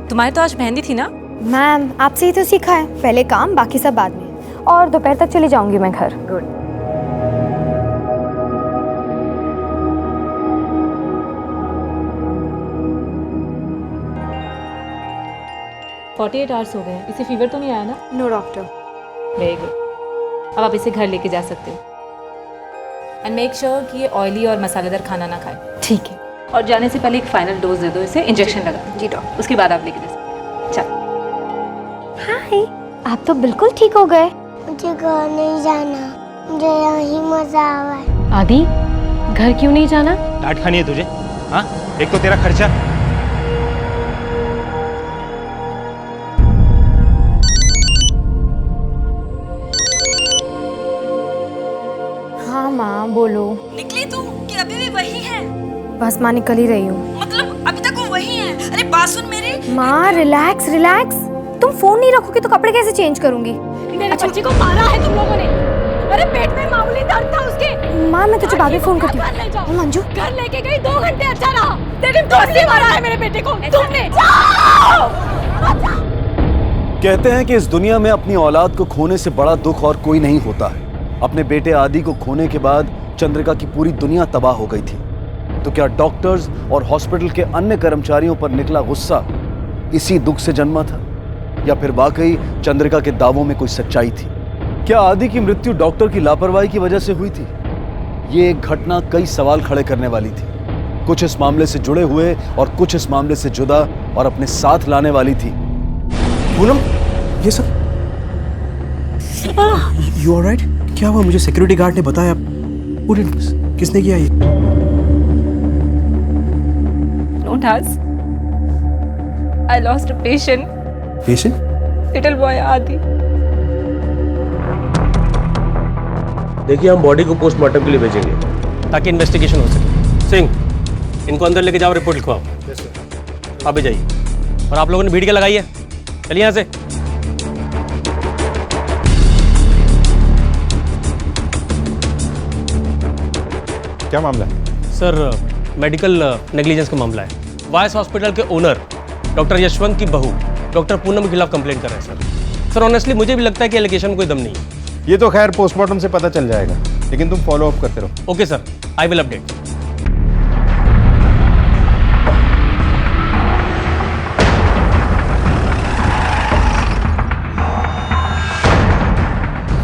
तुम्हारी तो आज मेहंदी थी ना? मैम आपसे ही तो सीखा है, पहले काम बाकी सब बाद में। और दोपहर तक चली जाऊंगी मैं घर। गुड। आवर्स हो गए, इसे फीवर तो नहीं आया ना? No doctor. Very good. अब आप इसे घर लेके जा सकते हो। एंड मेक श्योर कि ये ऑयली और मसालेदार खाना ना खाए। ठीक है। और जाने से पहले एक फाइनल डोज दे दो इसे, इंजेक्शन लगा। जी डॉक्टर। उसके बाद आप लेके जा सकते। चल। हाय, आप तो बिल्कुल ठीक हो गए। मुझे घर नहीं जाना, मुझे यहीं मजा आ रहा है। आदि, घर क्यों नहीं जाना? डांट खानी है तुझे? हाँ, एक तो तेरा खर्चा। हाँ माँ बोलो। निकली तू कि अभी भी वही है? बस माँ निकल ही रही हूँ। मतलब अभी तक वो वही है? अरे बात सुन मेरी। माँ रिलैक्स रिलैक्स। तुम फोन नहीं रखोगी तो कपड़े कैसे चेंज करूंगी? मेरे बच्चे को मारा है तुम लोगों ने। अरे पेट में मामूली दर्द था उसके। माँ मैं तुझे बाद में फोन करती हूँ। मंजू घर लेके गई, 2 घंटे अच्छा रहा, लेकिन तुमने मारा है मेरे बेटे को, तुमने। कहते हैं कि इस दुनिया में अपनी औलाद को खोने से बड़ा दुख और कोई नहीं होता है। अपने बेटे आदि को खोने के बाद चंद्रिका की पूरी दुनिया तबाह हो गई थी। तो क्या डॉक्टर्स और हॉस्पिटल के अन्य कर्मचारियों पर निकला गुस्सा इसी दुख से जन्मा था, या फिर वाकई चंद्रिका के दावों में कोई सच्चाई थी? क्या आदि की मृत्यु डॉक्टर की लापरवाही की वजह से हुई थी? ये एक घटना कई सवाल खड़े करने वाली थी। कुछ इस मामले से जुड़े हुए और कुछ इस मामले से जुदा और अपने साथ लाने वाली थी। पूनम, ये सब यू ऑलराइट? क्या हुआ? मुझे सिक्योरिटी गार्ड ने बताया। किसने किया ये? Don't ask. I lost a patient patient? Little boy आदि। देखिए, हम बॉडी को पोस्टमार्टम के लिए भेजेंगे ताकि इन्वेस्टिगेशन हो सके। सिंह, इनको अंदर लेके जाओ, रिपोर्ट लिखवाओ। आप भी जाइए। और आप लोगों ने भीड़ क्या लगाई है? चलिए यहाँ से। क्या मामला है? सर, मेडिकल नेग्लिजेंस का मामला है। वायस हॉस्पिटल के ओनर डॉक्टर यशवंत की बहू डॉक्टर पूनम के खिलाफ कंप्लेंट कर रहे हैं सर। सर ऑनेस्टली मुझे भी लगता है कि एलिगेशन में कोई दम नहीं है। ये तो खैर पोस्टमार्टम से पता चल जाएगा, लेकिन तुम फॉलो अप करते रहो। Okay sir, I will update.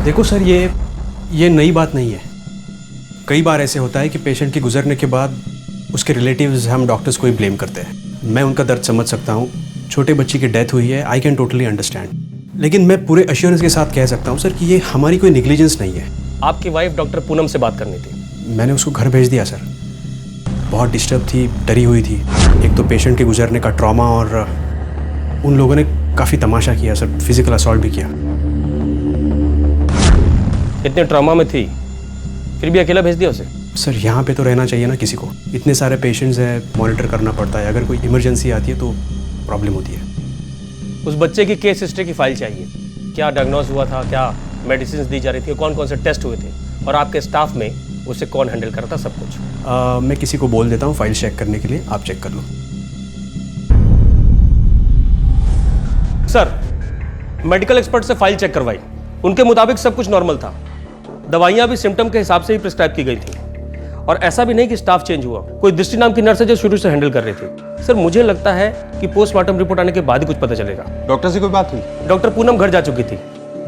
देखो सर, ये नई बात नहीं है। कई बार ऐसे होता है कि पेशेंट के गुजरने के बाद उसके रिलेटिव्स हम डॉक्टर्स को ही ब्लेम करते हैं। मैं उनका दर्द समझ सकता हूँ। छोटे बच्ची की डेथ हुई है, आई कैन टोटली अंडरस्टैंड। लेकिन मैं पूरे एश्योरेंस के साथ कह सकता हूँ सर कि ये हमारी कोई नेग्लिजेंस नहीं है। आपकी वाइफ डॉक्टर पूनम से बात करनी थी। मैंने उसको घर भेज दिया सर। बहुत डिस्टर्ब थी, डरी हुई थी। एक तो पेशेंट के गुजरने का ट्रॉमा, और उन लोगों ने काफ़ी तमाशा किया सर, फिजिकल असॉल्ट भी किया। इतने ट्रॉमा में थी, फिर भी अकेला भेज दिया उसे? सर यहाँ पे तो रहना चाहिए ना किसी को। इतने सारे पेशेंट्स हैं, मॉनिटर करना पड़ता है। अगर कोई इमरजेंसी आती है तो प्रॉब्लम होती है। उस बच्चे की केस हिस्ट्री की फाइल चाहिए। क्या डायग्नोज हुआ था, क्या मेडिसिन दी जा रही थी, कौन कौन से टेस्ट हुए थे, और आपके स्टाफ में उसे कौन हैंडल करता, सब कुछ। मैं किसी को बोल देता हूँ फाइल चेक करने के लिए, आप चेक कर लो। सर, मेडिकल एक्सपर्ट से फाइल चेक करवाई, उनके मुताबिक सब कुछ नॉर्मल था। दवाइयाँ भी सिम्टम के हिसाब से ही प्रिस्क्राइब की गई थी, और ऐसा भी नहीं कि स्टाफ चेंज हुआ। कोई दृष्टि नाम की नर्स है जो शुरू से हैंडल कर रही थी। सर मुझे लगता है कि पोस्टमार्टम रिपोर्ट आने के बाद ही कुछ पता चलेगा। डॉक्टर से कोई बात हुई? डॉक्टर पूनम घर जा चुकी थी।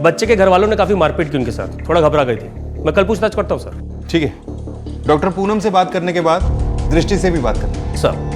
बच्चे के घर वालों ने काफी मारपीट की उनके साथ, थोड़ा घबरा गई थी। मैं कल पूछताछ करता हूँ सर। ठीक है, डॉक्टर पूनम से बात करने के बाद दृष्टि से भी बात करना सर।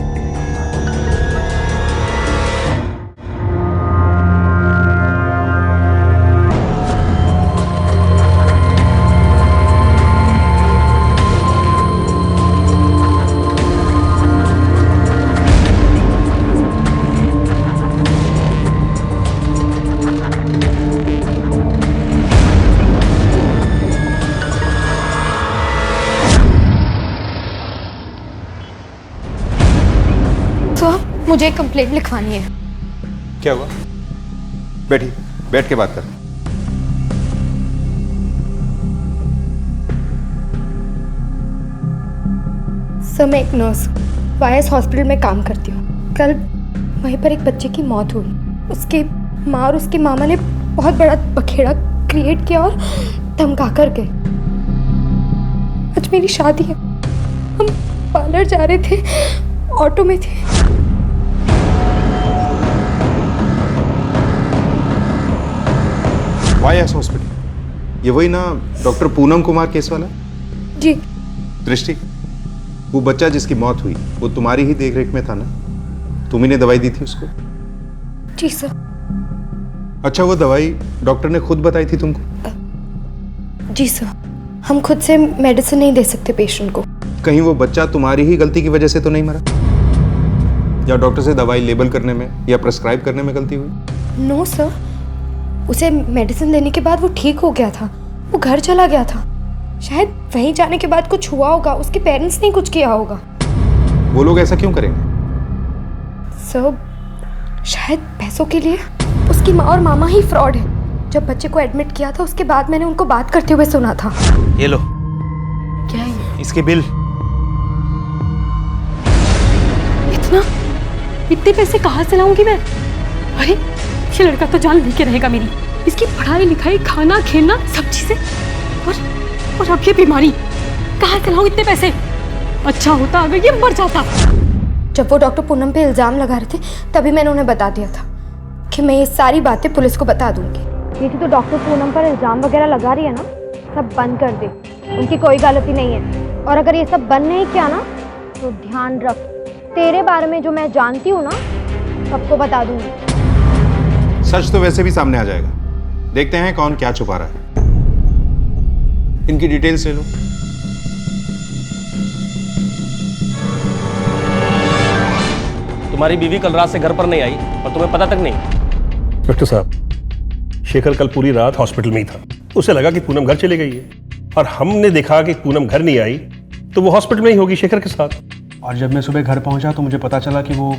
मुझे एक कंप्लेंट लिखवानी है। क्या हुआ? बैठिए, बैठ के बात कर। सर, मैं एक नर्स वायस हॉस्पिटल में काम करती हूँ। कल वहीं पर एक बच्चे की मौत हुई। उसके माँ और उसके मामा ने बहुत बड़ा बखेड़ा क्रिएट किया और धमका कर गए। आज मेरी शादी है, हम पार्लर जा रहे थे, ऑटो में थे। वायस हॉस्पिटल, ये वही ना डॉक्टर पूनम कुमार केस वाला? जी। दृष्टि, वो बच्चा जिसकी मौत हुई वो तुम्हारी ही देखरेख में था ना? तुम ही ने दवाई दी थी उसको? जी सर। अच्छा, वो दवाई डॉक्टर ने खुद बताई थी तुमको? जी सर, हम खुद से मेडिसिन नहीं दे सकते पेशेंट को। कहीं वो बच्चा तुम्हारी ही गलती की वजह से तो नहीं मरा, या डॉक्टर से दवाई लेबल करने में या प्रेस्क्राइब करने में गलती हुई? नो सर, उसे मेडिसिन देने के बाद वो ठीक हो गया था। वो घर चला गया था। शायद वहीं जाने के बाद कुछ हुआ होगा, उसके पेरेंट्स ने कुछ किया होगा। वो लोग ऐसा क्यों करेंगे? सर, शायद पैसों के लिए। उसकी माँ और मामा ही फ्रॉड है। जब बच्चे को एडमिट किया था उसके बाद मैंने उनको बात करते हुए सुना था। ये लो। क्या है? इसके बिल। इतने पैसे कहाँ से लाऊंगी मैं? अरे ये लड़का तो जान लेके रहेगा मेरी। इसकी पढ़ाई लिखाई, खाना खेलना, सब चीजें, और अब ये बीमारी। कहाँ से लाऊं इतने पैसे? अच्छा होता अगर ये मर जाता। जब वो डॉक्टर पूनम पे इल्जाम लगा रहे थे तभी मैंने उन्हें बता दिया था कि मैं ये सारी बातें पुलिस को बता दूंगी। ये तो डॉक्टर पूनम पर इल्जाम वगैरह लगा रही है ना, सब बंद कर दे। उनकी कोई गलती नहीं है। और अगर ये सब बंद नहीं किया ना तो ध्यान रख, तेरे बारे में जो मैं जानती हूँ ना सबको बता दूंगी। सच तो वैसे भी सामने आ जाएगा। देखते हैं कौन क्या छुपा रहा है। इनकी डिटेल्स ले लो। तुम्हारी बीवी कल रात से घर पर नहीं आई और तुम्हें पता तक नहीं? डॉक्टर साहब, शेखर कल पूरी रात हॉस्पिटल में ही था। उसे लगा कि पूनम घर चली गई है, और हमने देखा कि पूनम घर नहीं आई, तो वो हॉस्पिटल में ही होगी शेखर के साथ। और जब मैं सुबह घर पहुंचा तो मुझे पता चला कि वो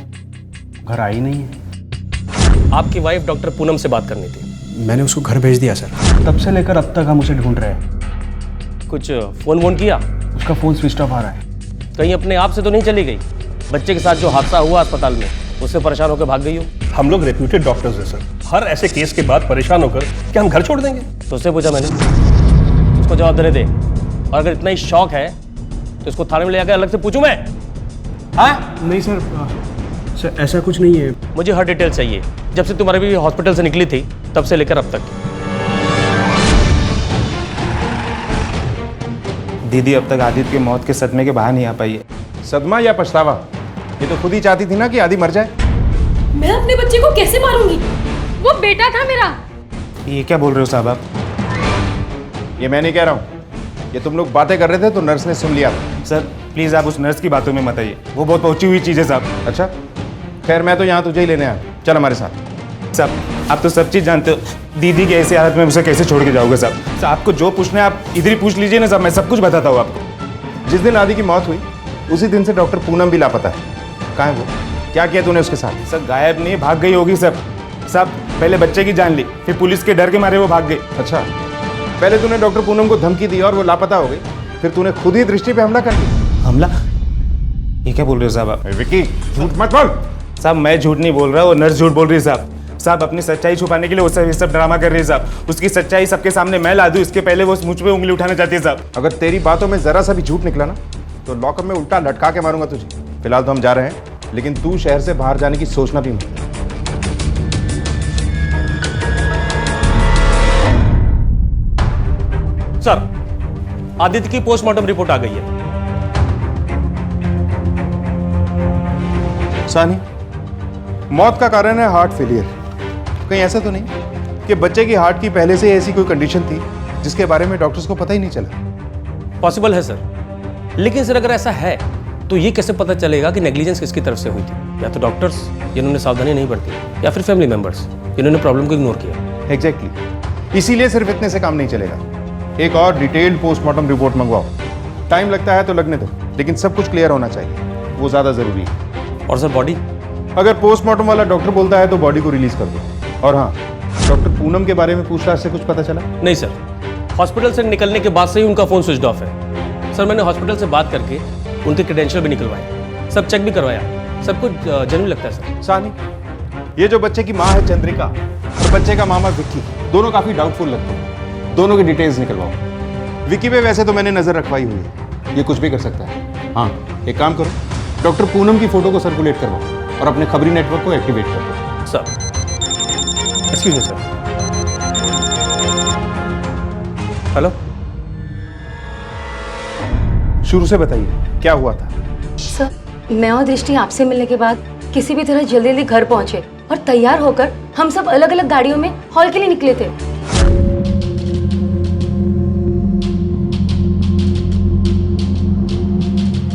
घर आई नहीं है। आपकी वाइफ डॉक्टर पूनम से बात करनी थी। मैंने उसको घर भेज दिया सर। तब से लेकर अब तक हम उसे ढूंढ रहे हैं। कुछ फोन वोन किया? उसका फ़ोन स्विच ऑफ आ रहा है। कहीं अपने आप से तो नहीं चली गई? बच्चे के साथ जो हादसा हुआ अस्पताल में, उससे परेशान होकर भाग गई हो? हम लोग रेप्यूटेड डॉक्टर्स हैं सर, हर ऐसे केस के बाद परेशान होकर क्या हम घर छोड़ देंगे? तो उससे पूछा मैंने, उसको जवाब देने दे। और अगर इतना ही शौक है तो इसको थाने में ले जाकर अलग से पूछूं मैं? हाँ? नहीं सर, सर ऐसा कुछ नहीं है। मुझे हर डिटेल चाहिए, जब से तुम्हारी भी हॉस्पिटल से निकली थी तब से लेकर अब तक। दीदी अब तक आदित्य की मौत के सदमे के बाहर नहीं आ पाई है। सदमा या पछतावा? ये तो खुद ही चाहती थी ना कि आदि मर जाए। मैं अपने बच्चे को कैसे मारूंगी? वो बेटा था मेरा। ये क्या बोल रहे हो साहब आप? ये मैं नहीं कह रहा हूँ, ये तुम लोग बातें कर रहे थे तो नर्स ने सुन लिया। सर प्लीज़ आप उस नर्स की बातों में मत आइए, वो बहुत पहुंची हुई चीज़ है साहब। अच्छा खैर, मैं तो यहाँ तुझे ही लेने आया, चल हमारे साथ। साहब आप तो सब चीज़ जानते हो, दीदी की ऐसी हालत में उसे कैसे छोड़ के जाओगे साहब? आपको जो पूछना है आप इधर ही पूछ लीजिए ना साहब, मैं सब कुछ बताता हूँ आपको। जिस दिन आदि की मौत हुई उसी दिन से डॉक्टर पूनम भी लापता है। कहाँ है वो? क्या किया तूने उसके साथ? सर गायब नहीं, भाग गई होगी सब। सब पहले बच्चे की जान ली, फिर पुलिस के डर के मारे वो भाग गई। अच्छा, पहले तूने डॉक्टर पूनम को धमकी दी और वो लापता हो गई, फिर तूने खुद ही दृष्टि पे हमला कर दिया। हमला? ये क्या बोल रहे हो साहब आप? विकी झूठ मत बोल। साहब मैं झूठ नहीं बोल रहा, वो नर्स झूठ बोल रही है साहब। साहब अपनी सच्चाई छुपाने के लिए वो सब ड्रामा कर रही है साहब। उसकी सच्चाई सबके सामने मैं ला दूं, इसके पहले वो मुझ पे उंगली उठाना चाहती है साहब। अगर तेरी बातों में जरा सा भी झूठ निकला ना तो लॉकअप में उल्टा लटका के मारूंगा तुझे। फिलहाल तो हम जा रहे हैं, लेकिन तू शहर से बाहर जाने की सोचना भी मत। सर आदित्य की पोस्टमार्टम रिपोर्ट आ गई है। सानी, मौत का कारण है हार्ट फेलियर। कहीं ऐसा तो नहीं कि बच्चे की हार्ट की पहले से ऐसी कोई कंडीशन थी जिसके बारे में डॉक्टर्स को पता ही नहीं चला? पॉसिबल है सर, लेकिन सर अगर ऐसा है तो ये कैसे पता चलेगा कि नेग्लिजेंस किसकी तरफ से हुई थी? या तो डॉक्टर्स जिन्होंने सावधानी नहीं बरती, या फिर फैमिली मेंबर्स जिन्होंने प्रॉब्लम को इग्नोर किया। एग्जैक्टली, इसीलिए सिर्फ इतने से काम नहीं चलेगा। एक और डिटेल्ड पोस्टमार्टम रिपोर्ट मंगवाओ। टाइम लगता है तो लगने दो, लेकिन सब कुछ क्लियर होना चाहिए, वो ज्यादा जरूरी है। और सर बॉडी? अगर पोस्टमार्टम वाला डॉक्टर बोलता है तो बॉडी को रिलीज कर दो। और हाँ, डॉक्टर पूनम के बारे में पूछताछ से कुछ पता चला? नहीं सर, हॉस्पिटल से निकलने के बाद से ही उनका फोन स्विच ऑफ है। सर मैंने हॉस्पिटल से बात करके उनके क्रेडेंशियल भी निकलवाए, सब चेक भी करवाया, सब कुछ जेन्युइन लगता है सर। सानी, ये जो बच्चे की माँ है चंद्रिका और बच्चे का मामा विक्की, दोनों काफी डाउटफुल लगते हैं। दोनों की डिटेल्स निकलवाओ। विक्की पे वैसे तो मैंने नजर रखवाई हुई है, ये कुछ भी कर सकता है। हाँ एक काम करो, डॉक्टर पूनम की फोटो को सर्कुलेट करवाओ और अपने खबरी नेटवर्क को एक्टिवेट कर दो। Sir excuse me sir. Hello, शुरू से बताइए क्या हुआ था? सर मैं और दृष्टि आपसे मिलने के बाद किसी भी तरह जल्दी जल्दी घर पहुंचे और तैयार होकर हम सब अलग अलग गाड़ियों में हॉल के लिए निकले थे।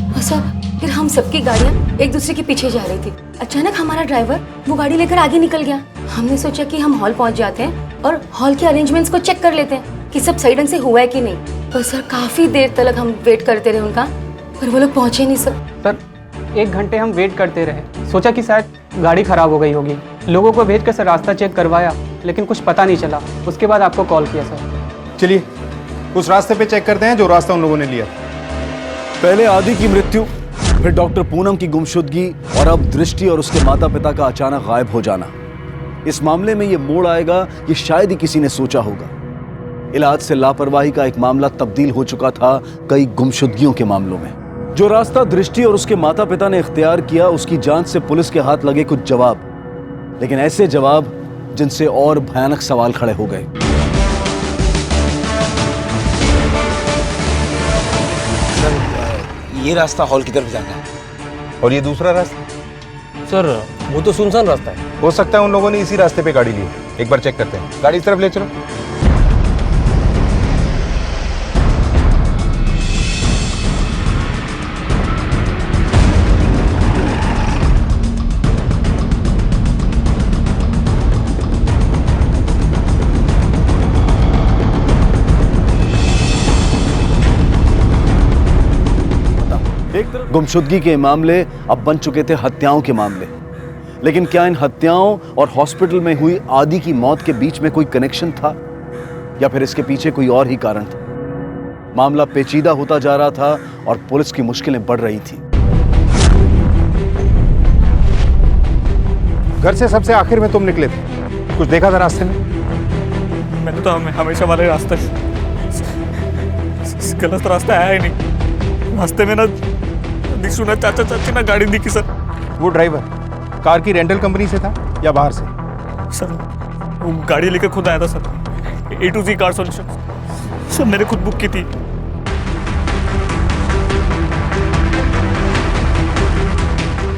और सर फिर हम सबकी गाड़ियां एक दूसरे के पीछे जा रही थी। अचानक हमारा ड्राइवर वो गाड़ी लेकर आगे निकल गया। हमने सोचा कि हम हॉल पहुंच जाते हैं और हॉल के अरेंजमेंट्स को चेक कर लेते हैं कि सब सही ढंग से हुआ है कि नहीं। पर सर काफी देर तक हम वेट करते रहे उनका, पर वो लोग पहुंचे नहीं सर। सर 1 घंटे हम वेट करते रहे, सोचा कि शायद गाड़ी खराब हो गई होगी। लोगों को भेजकर सर रास्ता चेक करवाया, लेकिन कुछ पता नहीं चला। उसके बाद आपको कॉल किया सर। चलिए उस रास्ते पे चेक करते हैं जो रास्ता उन लोगों ने लिया। पहले आदि की मृत्यु, फिर डॉक्टर पूनम की गुमशुदगी, और अब दृष्टि और उसके माता पिता का अचानक गायब हो जाना। इस मामले में यह मोड़ आएगा ये शायद ही किसी ने सोचा होगा। इलाज से लापरवाही का एक मामला तब्दील हो चुका था कई गुमशुदगियों के मामलों में। जो रास्ता दृष्टि और उसके माता पिता ने इख्तियार किया, उसकी जांच से पुलिस के हाथ लगे कुछ जवाब, लेकिन ऐसे जवाब जिनसे और भयानक सवाल खड़े हो गए। सर ये रास्ता हॉल की तरफ जाता है और ये दूसरा रास्ता? सर वो तो सुनसान रास्ता है। हो सकता है उन लोगों ने इसी रास्ते पे गाड़ी ली। एक बार चेक करते हैं, गाड़ी इस तरफ ले चलो। गुमशुदगी के मामले अब बन चुके थे हत्याओं के मामले। लेकिन क्या इन हत्याओं और हॉस्पिटल में हुई आदि की मौत के बीच में कोई कनेक्शन था, या फिर इसके पीछे कोई और ही कारण था? मामला पेचीदा होता जा रहा था और पुलिस की मुश्किलें बढ़ रही थी। घर से सबसे आखिर में तुम निकले थे, कुछ देखा था रास्ते में? मैंने तो हमेशा वाले रास्ते, गलत रास्ता आया ही नहीं। रास्ते में ना दिशु ना चाचा चाची ना गाड़ी दिखी सर। वो ड्राइवर कार की रेंटल कंपनी से था या बाहर से? सर वो गाड़ी लेकर खुद आया था sir, A to Z car solution. Sir मैंने खुद बुक की थी।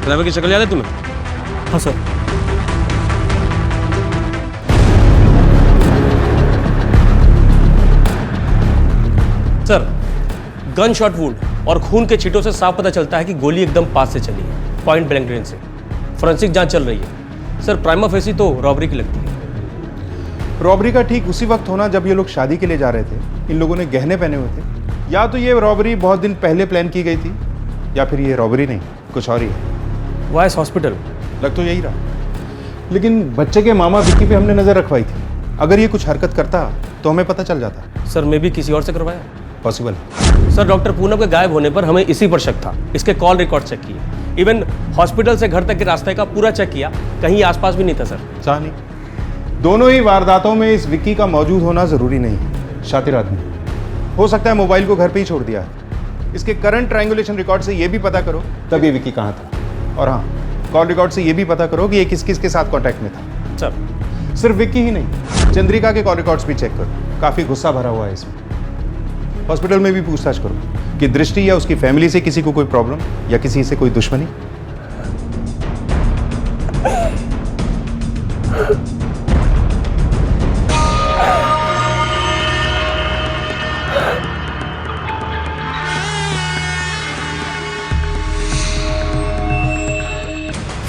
ड्राइवर की शक्ल याद है तुम्हें? हाँ sir. Sir gun shot wound और खून के छींटों से साफ पता चलता है कि गोली एकदम पास से चली है, पॉइंट ब्लैंक रेंज से। फोरेंसिक जांच चल रही है सर। प्राइमा फेसी तो रॉबरी की लगती है। रॉबरी का ठीक उसी वक्त होना जब ये लोग शादी के लिए जा रहे थे। इन लोगों ने गहने पहने हुए थे। या तो ये रॉबरी बहुत दिन पहले प्लान की गई थी, या फिर ये रॉबरी नहीं कुछ और ही है। वाइस हॉस्पिटल लग तो यही रहा। लेकिन बच्चे के मामा विक्की पे हमने नजर रखवाई थी। अगर ये कुछ हरकत करता तो हमें पता चल जाता। सर मैं भी किसी और से करवाया। पॉसिबल। सर डॉक्टर पूनम के गायब होने पर हमें इसी पर शक था। इसके कॉल रिकॉर्ड चेक किए, इवन हॉस्पिटल से घर तक के रास्ते का पूरा चेक किया, कहीं आसपास भी नहीं था सर। सानी दोनों ही वारदातों में इस विक्की का मौजूद होना जरूरी नहीं है। शातिर आदमी हो सकता है, मोबाइल को घर पे ही छोड़ दिया है। इसके करंट ट्रायंगुलेशन रिकॉर्ड से ये भी पता करो तब ये विक्की कहाँ था। और हाँ, कॉल रिकॉर्ड से ये भी पता करो कि ये किस किस के साथ कॉन्टैक्ट में था। सर सिर्फ विक्की ही नहीं, चंद्रिका के कॉल रिकॉर्ड्स भी चेक करो। काफी गुस्सा भरा हुआ है इसमें। हॉस्पिटल में भी पूछताछ करो कि दृष्टि या उसकी फैमिली से किसी को कोई प्रॉब्लम या किसी से कोई दुश्मनी।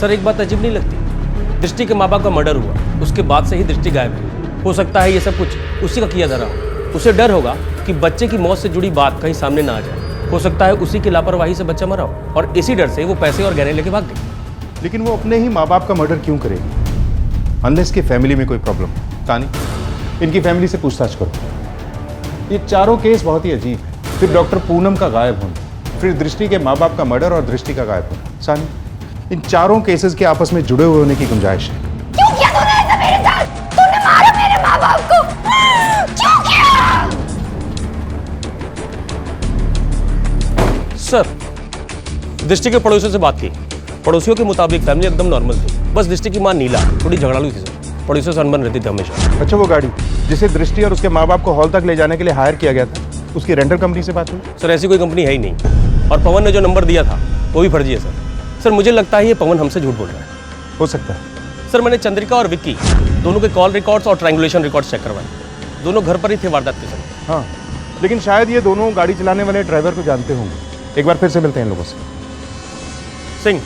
सर एक बात अजीब नहीं लगती? दृष्टि के माँ बाप का मर्डर हुआ, उसके बाद से ही दृष्टि गायब है। हो सकता है ये सब कुछ उसी का किया जा रहा हो। उसे डर होगा कि बच्चे की मौत से जुड़ी बात कहीं सामने ना आ जाए। हो सकता है उसी की लापरवाही से बच्चा मरा हो और इसी डर से वो पैसे और गहने लेके भाग गए। लेकिन वो अपने ही माँ बाप का मर्डर क्यों करेगी? अनलेस की फैमिली में कोई प्रॉब्लम। तानी, इनकी फैमिली से पूछताछ करो। ये चारों केस बहुत ही अजीब है। फिर डॉक्टर पूनम का गायब होना, फिर दृष्टि के माँ बाप का मर्डर और दृष्टि का गायब होना। सानी, इन चारों केसेस के आपस में जुड़े हुए होने की गुंजाइश है। क्यों किया तूने ऐसा मेरे साथ? तूने मारा मेरे माँ बाप को, क्यों किया? सर दृष्टि के पड़ोसियों से बात की। पड़ोसियों के मुताबिक फैमिली एकदम नॉर्मल थी। बस दृष्टि की मां नीला थोड़ी झगड़ालू थी सर। पड़ोसियों से अनबन रहती थी हमेशा। अच्छा, वो गाड़ी जिसे दृष्टि और उसके माँ बाप को हॉल तक ले जाने के लिए हायर किया गया था, उसकी रेंटल कंपनी से बात हुई? सर ऐसी कोई कंपनी है ही नहीं। और पवन ने जो नंबर दिया था वो भी फर्जी है सर। सर मुझे लगता है ये पवन हमसे झूठ बोल रहा है। हो सकता है। सर मैंने चंद्रिका और विक्की दोनों के कॉल रिकॉर्ड्स और ट्रायंगुलेशन रिकॉर्ड्स चेक करवाए। दोनों घर पर ही थे वारदात के समय। हाँ, लेकिन शायद ये दोनों गाड़ी चलाने वाले ड्राइवर को जानते होंगे। एक बार फिर से मिलते हैं इन लोगों से। सिंह,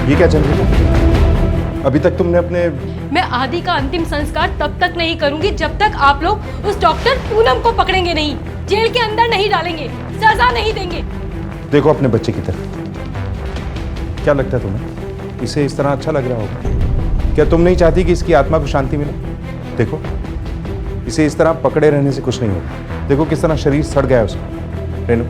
ये क्या चल रहा है? अभी तक तुमने अपने... मैं आदि का अंतिम संस्कार तब तक नहीं करूंगी जब तक आप लोग उस डॉक्टर पूनम को पकड़ेंगे नहीं, जेल के अंदर नहीं डालेंगे, सजा नहीं देंगे। देखो अपने बच्चे की तरफ। क्या लगता है तुम्हें? इसे इस तरह अच्छा लग रहा होगा? क्या तुम नहीं चाहती कि इसकी आत्मा को शांति मिले? देखो, इसे इस तरह पकड़े रहने से कुछ नहीं होगा। देखो किस तरह शरीर सड़ गया है उसका। रेनू,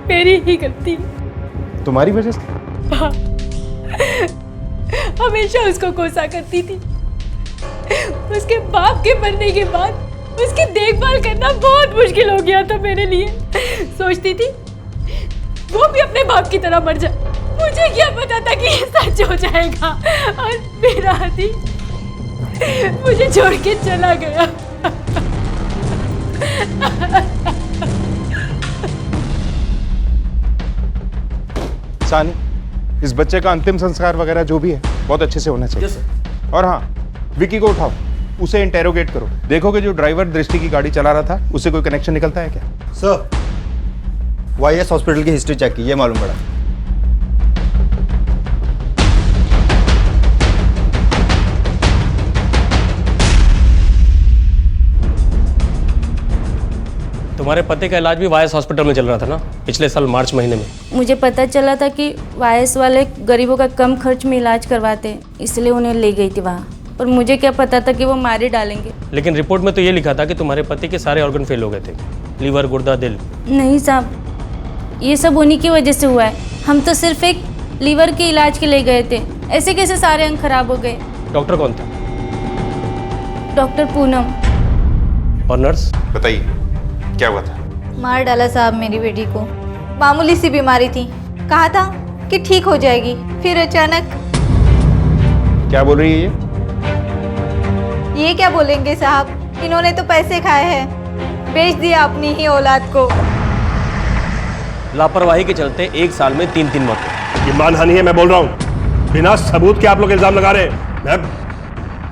मेरी ही गलती है। तुम्हारी वजह से? हाँ, हमेशा उसको कोसा करती थी। उसके बाप के मरने के बाद उसकी देखभाल करना बहुत मुश्किल हो गया था मेरे लिए। सोचती थी वो भी अपने बाप की तरह मर जाए। मुझे क्या पता था कि ये सच हो जाएगा और मेरा आदि मुझे छोड़ के चला गया। सानी, इस बच्चे का अंतिम संस्कार वगैरह जो भी है बहुत अच्छे से होना चाहिए। और हाँ, विकी को उठाओ, उसे इंटेरोगेट करो। देखो कि जो ड्राइवर दृष्टि की गाड़ी चला रहा था उससे कोई कनेक्शन निकलता है क्या? सर, वाईएस हॉस्पिटल की हिस्ट्री चेक की, ये मालूम पड़ा। तुम्हारे पति का इलाज भी वायस हॉस्पिटल में चल रहा था ना, पिछले साल मार्च महीने में। मुझे पता चला था कि वायस वाले गरीबों का कम खर्च में इलाज करवाते हैं, इसलिए उन्हें ले गई थी वहाँ। पर मुझे क्या पता था कि वो मारे डालेंगे। लेकिन रिपोर्ट में तो ये लिखा था कि तुम्हारे पति के सारे ऑर्गन फेल हो गए थे, लीवर, गुर्दा, दिल। नहीं साहब, ये सब उन्हीं की वजह से हुआ है। हम तो सिर्फ एक लीवर के इलाज के लिए गए थे, ऐसे कैसे सारे अंग खराब हो गए। डॉक्टर कौन था? डॉक्टर पूनम। और नर्स? बताइए क्या हुआ था? मार डाला साहब मेरी बेटी को। मामूली सी बीमारी थी, कहा था कि ठीक हो जाएगी, फिर अचानक। क्या बोल रही है ये क्या बोलेंगे साहब, इन्होंने तो पैसे खाए हैं, बेच दिया अपनी ही औलाद को। लापरवाही के चलते एक साल में 3 मौतें। ये मानहानि है, मैं बोल रहा हूँ। बिना सबूत के आप लोग इल्जाम लगा रहे हैं।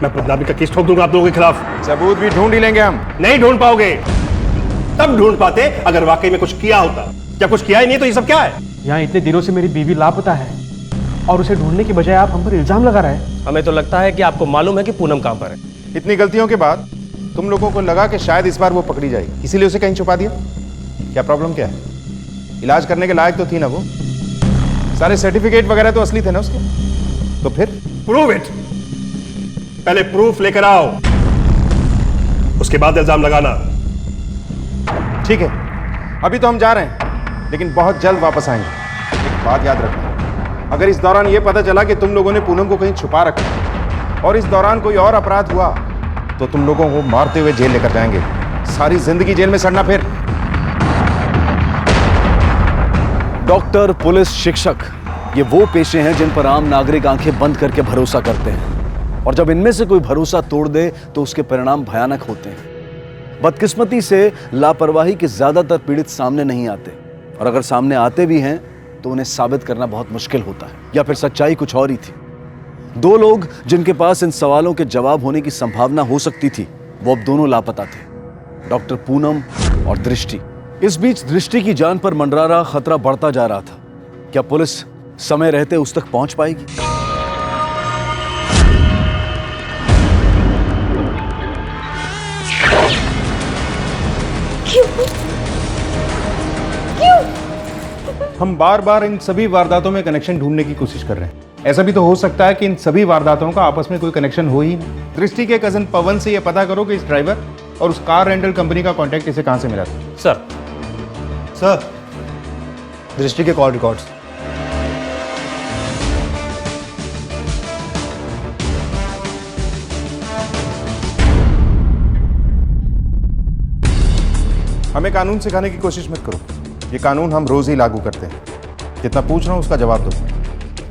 मैं बदनामी का केस ठोक दूंगा आप लोगों के खिलाफ। सबूत भी ढूंढ ही लेंगे हम। नहीं ढूंढ पाओगे। तब ढूंढ पाते अगर वाकई में कुछ किया होता। क्या कुछ किया ही नहीं तो ये सब क्या है? यहाँ इतने दिनों से मेरी बीवी लापता है और उसे ढूंढने की बजाय आप हम पर इल्जाम लगा रहे हैं। हमें तो लगता है कि आपको मालूम है कि पूनम कहाँ पर है। इतनी गलतियों के बाद तुम लोगों को लगा कि शायद इस बार वो पकड़ी जाएगी, इसीलिए उसे कहीं छुपा दिया। क्या प्रॉब्लम क्या है? इलाज करने के लायक तो थी ना वो। सारे सर्टिफिकेट वगैरह तो असली थे ना उसके। तो फिर प्रूव इट। पहले प्रूफ लेकर आओ, उसके बाद इल्जाम लगाना। ठीक है, अभी तो हम जा रहे हैं, लेकिन बहुत जल्द वापस आएंगे। एक बात याद रखना, अगर इस दौरान ये पता चला कि तुम लोगों ने पूनम को कहीं छुपा रखा और इस दौरान कोई और अपराध हुआ तो तुम लोगों को मारते हुए जेल लेकर जाएंगे। सारी जिंदगी जेल में सड़ना। फिर डॉक्टर, पुलिस, शिक्षक, ये वो पेशे हैं जिन पर आम नागरिक आंखें बंद करके भरोसा करते हैं, और जब इनमें से कोई भरोसा तोड़ दे तो उसके परिणाम भयानक होते हैं। बदकिस्मती से लापरवाही के ज्यादातर पीड़ित सामने नहीं आते, और अगर सामने आते भी हैं तो उन्हें साबित करना बहुत मुश्किल होता है, या फिर सच्चाई कुछ और ही थी। 2 लोग जिनके पास इन सवालों के जवाब होने की संभावना हो सकती थी, वो अब दोनों लापता थे, डॉक्टर पूनम और दृष्टि। इस बीच दृष्टि की जान पर मंडरा रहा खतरा बढ़ता जा रहा था। क्या पुलिस समय रहते उस तक पहुंच पाएगी? हम बार बार इन सभी वारदातों में कनेक्शन ढूंढने की कोशिश कर रहे हैं। ऐसा भी तो हो सकता है कि इन सभी वारदातों का आपस में कोई कनेक्शन हो ही नहीं। दृष्टि के कजन पवन से यह पता करो कि इस ड्राइवर और उस कार रेंटल कंपनी का कांटेक्ट इसे कहां से मिला था। सर, दृष्टि के कॉल रिकॉर्ड्स। हमें कानून सिखाने की कोशिश मत करो, ये कानून हम रोज ही लागू करते हैं। जितना पूछ रहा हूं उसका जवाब दो।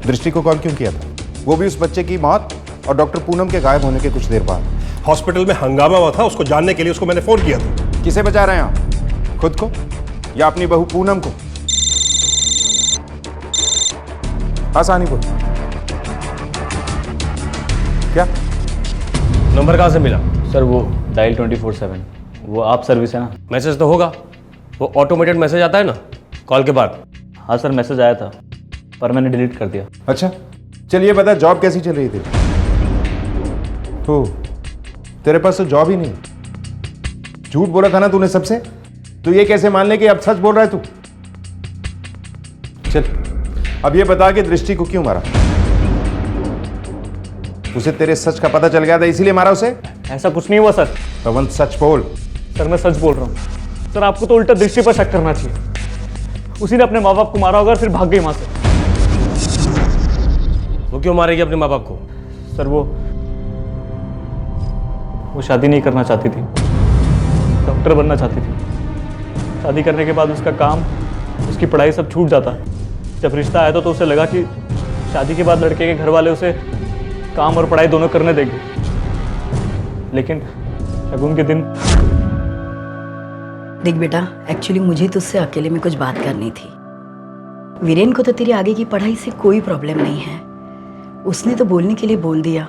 दृष्टि को कॉल क्यों किया था, वो भी उस बच्चे की मौत और डॉक्टर पूनम के गायब होने के कुछ देर बाद? हॉस्पिटल में हंगामा हुआ था, उसको जानने के लिए उसको मैंने फोन किया था। किसे बचा रहे हैं आप, खुद को या अपनी बहू पूनम को? आसानी बोल। क्या नंबर कहाँ से मिला? सर वो डायल 24/7, वो आप सर्विस है ना? मैसेज तो होगा, वो ऑटोमेटेड मैसेज आता है ना कॉल के बाद। हाँ सर, मैसेज आया था पर मैंने डिलीट कर दिया। अच्छा, चलिए बता, जॉब कैसी चल रही थी? तो तेरे पास तो जॉब ही नहीं, झूठ बोला था ना तूने सबसे, तो ये कैसे मान ले कि अब सच बोल रहा है तू? चल अब ये बता कि दृष्टि को क्यों मारा? उसे तेरे सच का पता चल गया था इसीलिए मारा उसे? ऐसा कुछ नहीं हुआ सर। पवन सच बोल। सर मैं सच बोल रहा हूँ सर, आपको तो उल्टा दृष्टि पर शक करना चाहिए। उसी ने अपने माँ बाप को मारा होगा और फिर भाग गई वहां से। वो क्यों मारेगी अपने माँ बाप को? सर वो शादी नहीं करना चाहती थी, डॉक्टर बनना चाहती थी। शादी करने के बाद उसका काम, उसकी पढ़ाई सब छूट जाता। जब रिश्ता आया तो उसे लगा कि शादी के बाद लड़के के घर वाले उसे काम और पढ़ाई दोनों करने देंगे, लेकिन शगुन के दिन देख बेटा, एक्चुअली मुझे तुझसे अकेले में कुछ बात करनी थी। वीरेन को तो तेरी आगे की पढ़ाई से कोई प्रॉब्लम नहीं है, उसने तो बोलने के लिए बोल दिया,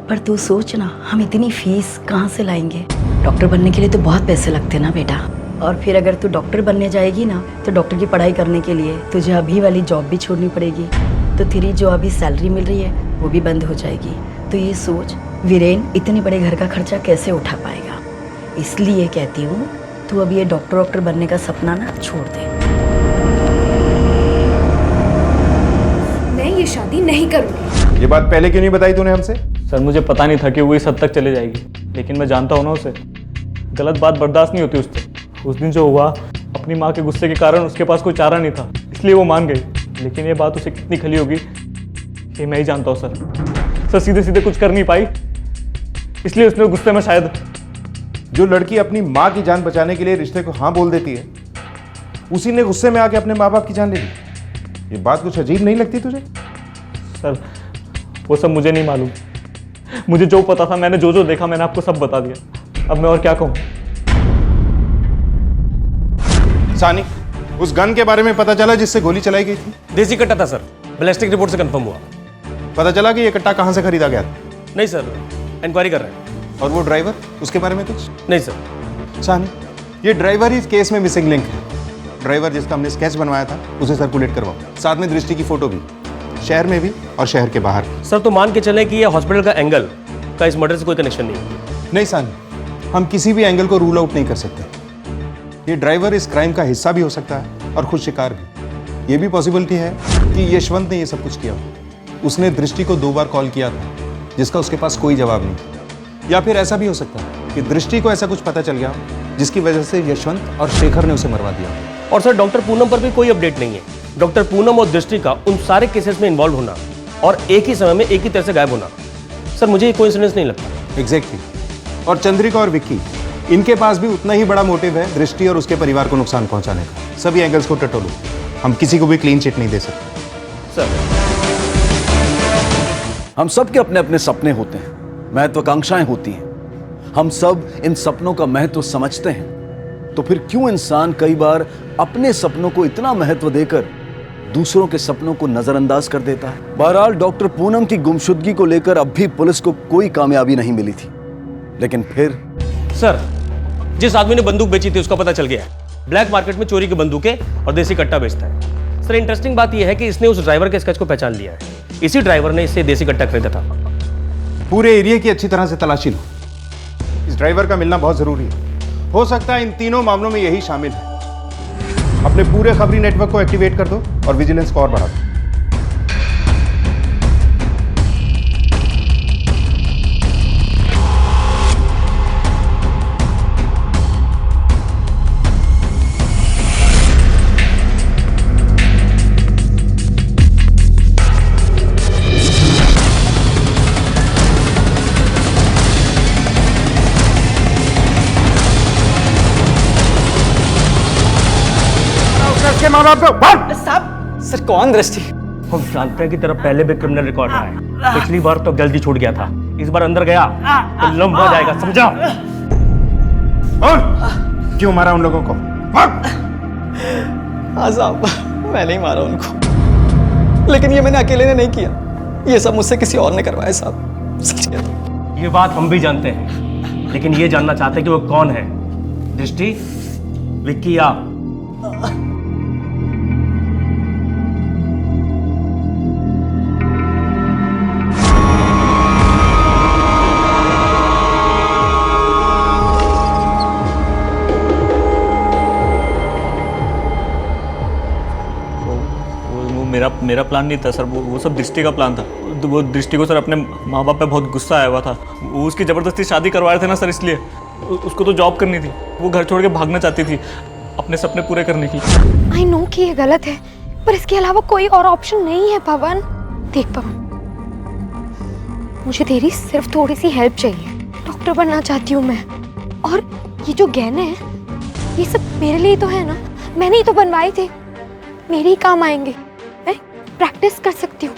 पर तू सोच ना, हम इतनी फीस कहाँ से लाएंगे? डॉक्टर बनने के लिए तो बहुत पैसे लगते ना बेटा। और फिर अगर तू डॉक्टर बनने जाएगी ना, तो डॉक्टर की पढ़ाई करने के लिए तुझे अभी वाली जॉब भी छोड़नी पड़ेगी, तो तेरी जो अभी सैलरी मिल रही है वो भी बंद हो जाएगी। तो ये सोच, वीरेन इतने बड़े घर का खर्चा कैसे उठा पाएगा? इसलिए कहती हूँ तू अभी ये डॉक्टर बनने का सपना ना छोड़ दे। मैं ये शादी नहीं करूँगी। ये बात पहले क्यों नहीं बताई तूने हमसे? सर मुझे पता नहीं था कि वो इस हद तक चले जाएगी, लेकिन मैं जानता हूँ ना उसे, गलत बात बर्दाश्त नहीं होती उससे। उस दिन जो हुआ, अपनी माँ के गुस्से के कारण उसके पास कोई चारा नहीं था, इसलिए वो मान गई। लेकिन ये बात उसे कितनी खली होगी ये मैं ही जानता हूँ सर। सीधे सीधे कुछ कर नहीं पाई, इसलिए उसने गुस्से में शायद। जो लड़की अपनी माँ की जान बचाने के लिए रिश्ते को हाँ बोल देती है, उसी ने गुस्से में आके अपने माँ बाप की जान ले ली। ये बात कुछ अजीब नहीं लगती तुझे? सर वो सब मुझे नहीं मालूम, मुझे जो पता था, मैंने जो देखा मैंने आपको सब बता दिया। अब मैं और क्या कहूँ? सानी, उस गन के बारे में पता चला जिससे गोली चलाई गई थी? देसी कट्टा था सर, बैलिस्टिक रिपोर्ट से कंफर्म हुआ। पता चला कि ये कट्टा कहाँ से खरीदा गया था? नहीं सर, इंक्वायरी कर रहे हैं। और वो ड्राइवर, उसके बारे में कुछ? नहीं सर। सानी, ये ड्राइवर ही इस केस में मिसिंग लिंक है। ड्राइवर जिसका हमने स्केच बनवाया था उसे सर्कुलेट करवाओ, साथ में दृष्टि की फोटो भी, शहर में भी और शहर के बाहर भी। सर तो मान के चलें कि ये हॉस्पिटल का एंगल का इस मर्डर से कोई कनेक्शन नहीं है। नहीं सानी, हम किसी भी एंगल को रूल आउट नहीं कर सकते। ये ड्राइवर इस क्राइम का हिस्सा भी हो सकता है और खुद शिकार भी। ये भी पॉसिबिलिटी है कि यशवंत ने ये सब कुछ किया। उसने दृष्टि को 2 बार कॉल किया था जिसका उसके पास कोई जवाब नहीं। या फिर ऐसा भी हो सकता है कि दृष्टि को ऐसा कुछ पता चल गया जिसकी वजह से यशवंत और शेखर ने उसे मरवा दिया। और सर डॉक्टर पूनम पर भी कोई अपडेट नहीं है। डॉक्टर पूनम और दृष्टि का उन सारे केसेस में इन्वॉल्व होना और एक ही समय में एक ही तरह से गायब होना, सर मुझे ये कोइंसिडेंस नहीं लगता। एग्जैक्टली। और चंद्रिका और विक्की, इनके पास भी उतना ही बड़ा मोटिव है दृष्टि और उसके परिवार को नुकसान पहुंचाने का। सभी एंगल्स को टटोलो, हम किसी को भी क्लीन चिट नहीं दे सकते। सर हम सब के अपने अपने सपने होते हैं, महत्वाकांक्षाएं होती हैं। हम सब इन सपनों का महत्व समझते हैं, तो फिर क्यों इंसान कई बार अपने सपनों को इतना महत्व देकर दूसरों के सपनों को नजरअंदाज कर देता है? बहरहाल डॉक्टर पूनम की गुमशुदगी को लेकर अब भी पुलिस को कोई कामयाबी नहीं मिली थी, लेकिन फिर सर जिस आदमी ने बंदूक बेची थी उसका पता चल गया है। ब्लैक मार्केट में चोरी की बंदूकें और देसी कट्टा बेचता है। सर इंटरेस्टिंग बात यह है कि इसने उस ड्राइवर के स्केच को पहचान लिया है। इसी ड्राइवर ने इससे देसी कट्टा खरीदा था। पूरे एरिया की अच्छी तरह से तलाशी लो, इस ड्राइवर का मिलना बहुत जरूरी है। हो सकता है इन तीनों मामलों में यही शामिल है। अपने पूरे खबरी नेटवर्क को एक्टिवेट कर दो और विजिलेंस को और बढ़ा दो। माँ बाप को साहब, सर कौन दृष्टि? हम जानते हैं कि तेरा पहले भी क्रिमिनल रिकॉर्ड रहा है। पिछली बार तो जल्दी छूट गया था, इस बार अंदर गया तो लंबा जाएगा, समझा? और क्यों मारा उन लोगों को? हाँ साहब, मैंने ही मारा उनको, लेकिन ये मैंने अकेले ने नहीं किया, ये सब मुझसे किसी और ने करवाया साहब। सच कहता। ये बात हम भी जानते हैं, लेकिन ये जानना चाहते हैं कि वो कौन है। दृष्टि, विक्की या मेरा प्लान नहीं था सर, वो सब दृष्टि का प्लान था। तो वो दृष्टि को सर अपने माँ बाप पे बहुत गुस्सा आया हुआ था, वो उसकी ज़बरदस्ती शादी करवाए थे ना सर, इसलिए उसको तो जॉब करनी थी, वो घर छोड़ के भागना चाहती थी अपने सपने पूरे करने की। आई नो कि ये गलत है, पर इसके अलावा कोई और ऑप्शन नहीं है पवन। देख पवन, मुझे तेरी सिर्फ थोड़ी सी हेल्प चाहिए। डॉक्टर बनना चाहती हूँ मैं, और ये जो गहने हैं ये सब मेरे लिए तो है ना, मैंने ही तो बनवाए थे, मेरे ही काम आएंगे। मैं प्रैक्टिस कर सकती हूँ,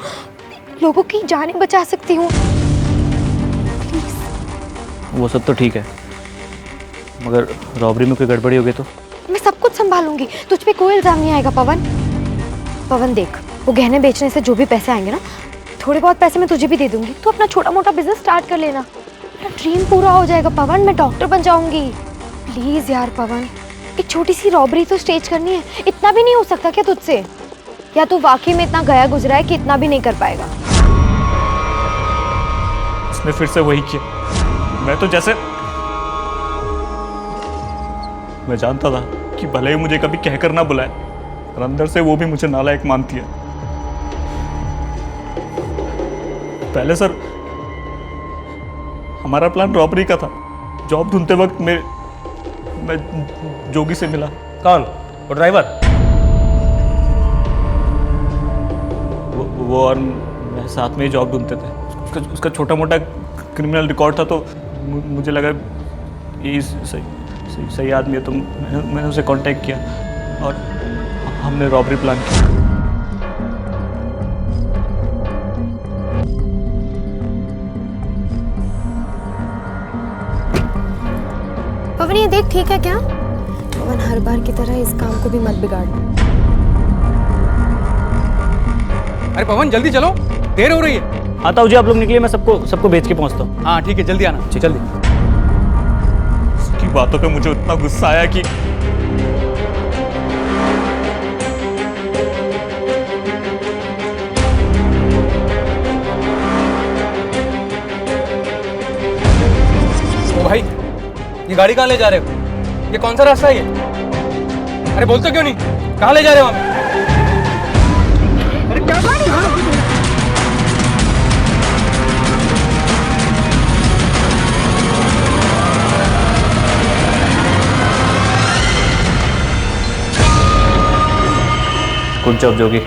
लोगों की जानें बचा सकती हूँ। वो सब तो ठीक है, मगर रॉबरी में कोई गड़बड़ी हो गई तो? मैं सब कुछ संभालूंगी, तुझ पे कोई इल्जाम नहीं आएगा। पवन, पवन देख, वो गहने बेचने से जो भी पैसे आएंगे ना, थोड़े बहुत पैसे मैं तुझे भी दे दूंगी। तू अपना छोटा मोटा बिजनेस स्टार्ट कर लेना, मेरा ड्रीम पूरा हो जाएगा पवन, मैं डॉक्टर बन जाऊंगी। प्लीज यार पवन, एक छोटी सी रॉबरी तो स्टेज करनी है, इतना भी नहीं हो सकता क्या तुझसे? या तू वाकई में इतना गया गुजरा है कि इतना भी नहीं कर पाएगा? उसने फिर से वही किया। मैं तो जैसे मैं जानता था कि भले ही मुझे कभी कहकर ना बुलाए, पर अंदर से वो भी मुझे नालायक मानती है। पहले सर हमारा प्लान रॉबरी का था। जॉब ढूंढते वक्त मैं जोगी से मिला। कौन? वो ड्राइवर? वो और मैं साथ में ही जॉब ढूंढते थे। उसका छोटा मोटा क्रिमिनल रिकॉर्ड था, तो मुझे लगा ये सही आदमी है, तो मैंने उसे कांटेक्ट किया और हमने रॉबरी प्लान किया। पवन ये देख, ठीक है क्या? पवन हर बार की तरह इस काम को भी मत बिगाड़। अरे पवन जल्दी चलो, देर हो रही है। आता हूँ जी, आप लोग निकलिए, मैं सबको भेज के पहुँचता हूँ। हाँ ठीक है, जल्दी आना। जल्दी। उसकी बातों पे मुझे इतना गुस्सा आया कि ओ भाई, ये गाड़ी कहाँ ले जा रहे हो? ये कौन सा रास्ता है ये? अरे बोलते क्यों नहीं? कहाँ ले जा रहे हो आप? अरे क्या गाड़ी? गुड जॉब जोगी।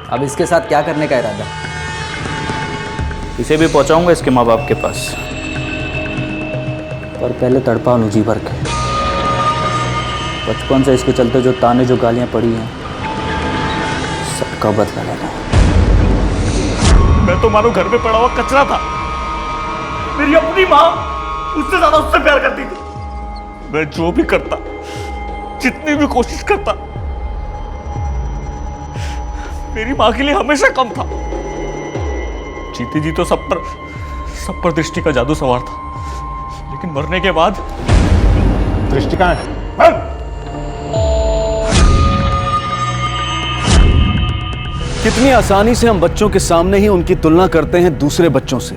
अब इसके साथ क्या करने का इरादा? इसे भी पहुंचाऊंगा इसके माँ बाप के पास, पर पहले तड़पा लूं जी भर के। बचपन से इसके चलते जो ताने जो गालियां पड़ी हैं, सबका बदला लेना। मैं तो मानो घर में पड़ा हुआ कचरा था। मेरी अपनी माँ उससे ज्यादा उससे प्यार करती थी। मैं जो भी करता, जितनी भी कोशिश करता, मेरी माँ के लिए हमेशा कम था। जीती जी तो सब पर दृष्टि का जादू सवार था, लेकिन मरने के बाद दृष्टि कहाँ है? कितनी आसानी से हम बच्चों के सामने ही उनकी तुलना करते हैं दूसरे बच्चों से,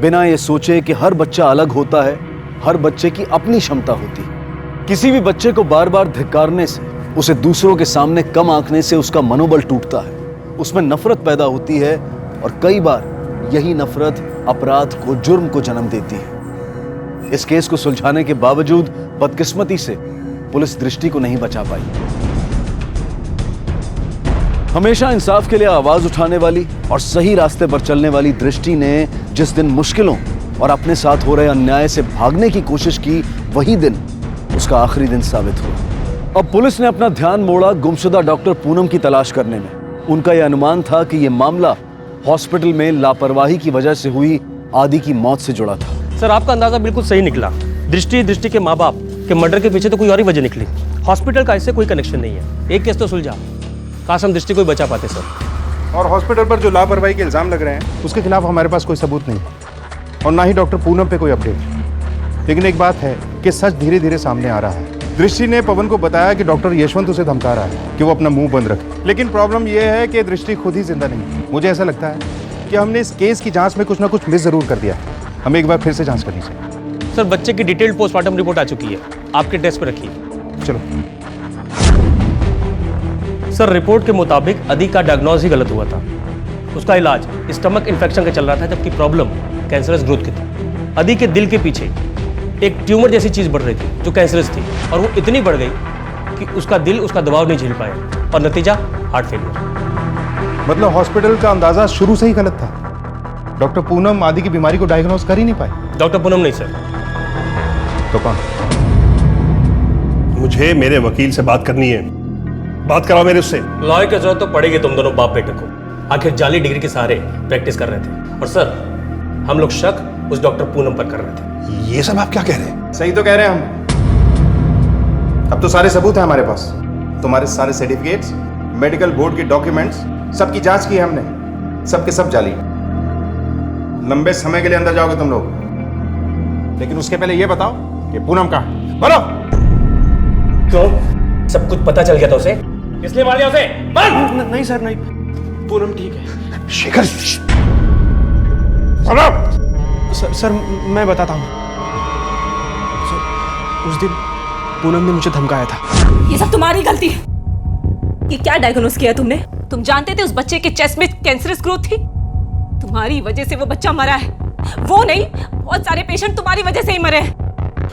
बिना ये सोचे कि हर बच्चा अलग होता है, हर बच्चे की अपनी क्षमता होती है। किसी भी बच्चे को बार बार धिक्कारने से, उसे दूसरों के सामने कम आंकने से उसका मनोबल टूटता है, उसमें नफरत पैदा होती है और कई बार यही नफरत अपराध को, जुर्म को जन्म देती है। इस केस को सुलझाने के बावजूद बदकिस्मती से पुलिस दृष्टि को नहीं बचा पाई। हमेशा इंसाफ के लिए आवाज उठाने वाली और सही रास्ते पर चलने वाली दृष्टि ने जिस दिन मुश्किलों और अपने साथ हो रहे अन्याय से भागने की कोशिश की, वही दिन उसका आखिरी दिन साबित हुआ। अब पुलिस ने अपना ध्यान मोड़ा गुमशुदा डॉक्टर पूनम की तलाश करने में। उनका यह अनुमान था कि यह मामला हॉस्पिटल में लापरवाही की वजह से हुई आदि की मौत से जुड़ा था। सर आपका अंदाजा बिल्कुल सही निकला। दृष्टि के माँ बाप के मर्डर के पीछे तो कोई और ही वजह निकली। हॉस्पिटल का इससे कोई कनेक्शन नहीं है। एक केस तो सुलझा, काश हम दृष्टि को ही बचा पाते सर। और हॉस्पिटल पर जो लापरवाही के इल्जाम लग रहे हैं, उसके खिलाफ हमारे पास कोई सबूत नहीं और ना ही डॉक्टर पूनम पे कोई अपडेट। लेकिन एक बात है कि सच धीरे धीरे सामने आ रहा है। दृष्टि ने पवन को बताया कि डॉक्टर यशवंत उसे धमका रहा है कि वो अपना मुंह बंद रखे, लेकिन प्रॉब्लम यह है कि दृष्टि खुद ही जिंदा नहीं। मुझे ऐसा लगता है कि हमने इस केस की जांच में कुछ ना कुछ मिस जरूर कर दिया। हमें एक बार फिर से जांच करनी चाहिए। सर बच्चे की डिटेल्ड पोस्टमार्टम रिपोर्ट आ चुकी है, आपके डेस्क पर रखिए। चलो। सर रिपोर्ट के मुताबिक अदी का डायग्नोज ही गलत हुआ था। उसका इलाज स्टमक इन्फेक्शन का चल रहा था, जबकि प्रॉब्लम कैंसरस ग्रोथ की थी। अदी के दिल के पीछे एक ट्यूमर जैसी चीज बढ़ रही थी जो कैंसरस थी, और वो इतनी बढ़ गई कि उसका दिल उसका दबाव नहीं झेल पाया और नतीजा हार्ट फेलियर। मतलब हॉस्पिटल का अंदाजा शुरू से ही गलत था। डॉक्टर पूनम आदि की बीमारी को डायग्नोज कर ही नहीं पाए। डॉक्टर पूनम नहीं सर। तो कौन? मुझे मेरे वकील से बात करनी है। बात कराओ मेरे उससे। लॉयर की जरूरत तो पड़ेगी तुम दोनों बाप बेटे को। आखिर जाली डिग्री के सहारे प्रैक्टिस कर रहे थे, और सर हम लोग शक उस डॉक्टर पूनम पर कर रहे थे। ये सब आप क्या कह रहे हैं? सही तो कह रहे हैं हम। अब तो सारे सबूत हैं हमारे पास। तुम्हारे सारे सर्टिफिकेट्स, मेडिकल बोर्ड के डॉक्यूमेंट्स, सबकी जांच की है हमने, सबके सब जाली। लंबे समय के लिए अंदर जाओगे तुम लोग, लेकिन उसके पहले ये बताओ कि पूनम कहाँ है? बोलो। क्यों? सब कुछ पता चल गया था उसे, इसलिए मार दिया उसे? नहीं सर, नहीं, पूनम ठीक है। शेखर, सर मैं बताता हूँ। सर, उस दिन पूनम ने मुझे धमकाया था। ये सब तुम्हारी गलती है। ये क्या डायग्नोस किया तुमने? तुम जानते थे उस बच्चे के चेस्ट में कैंसरस ग्रोथ थी? तुम्हारी वजह से वो बच्चा मरा है। वो नहीं, बहुत सारे पेशेंट तुम्हारी वजह से ही मरे हैं।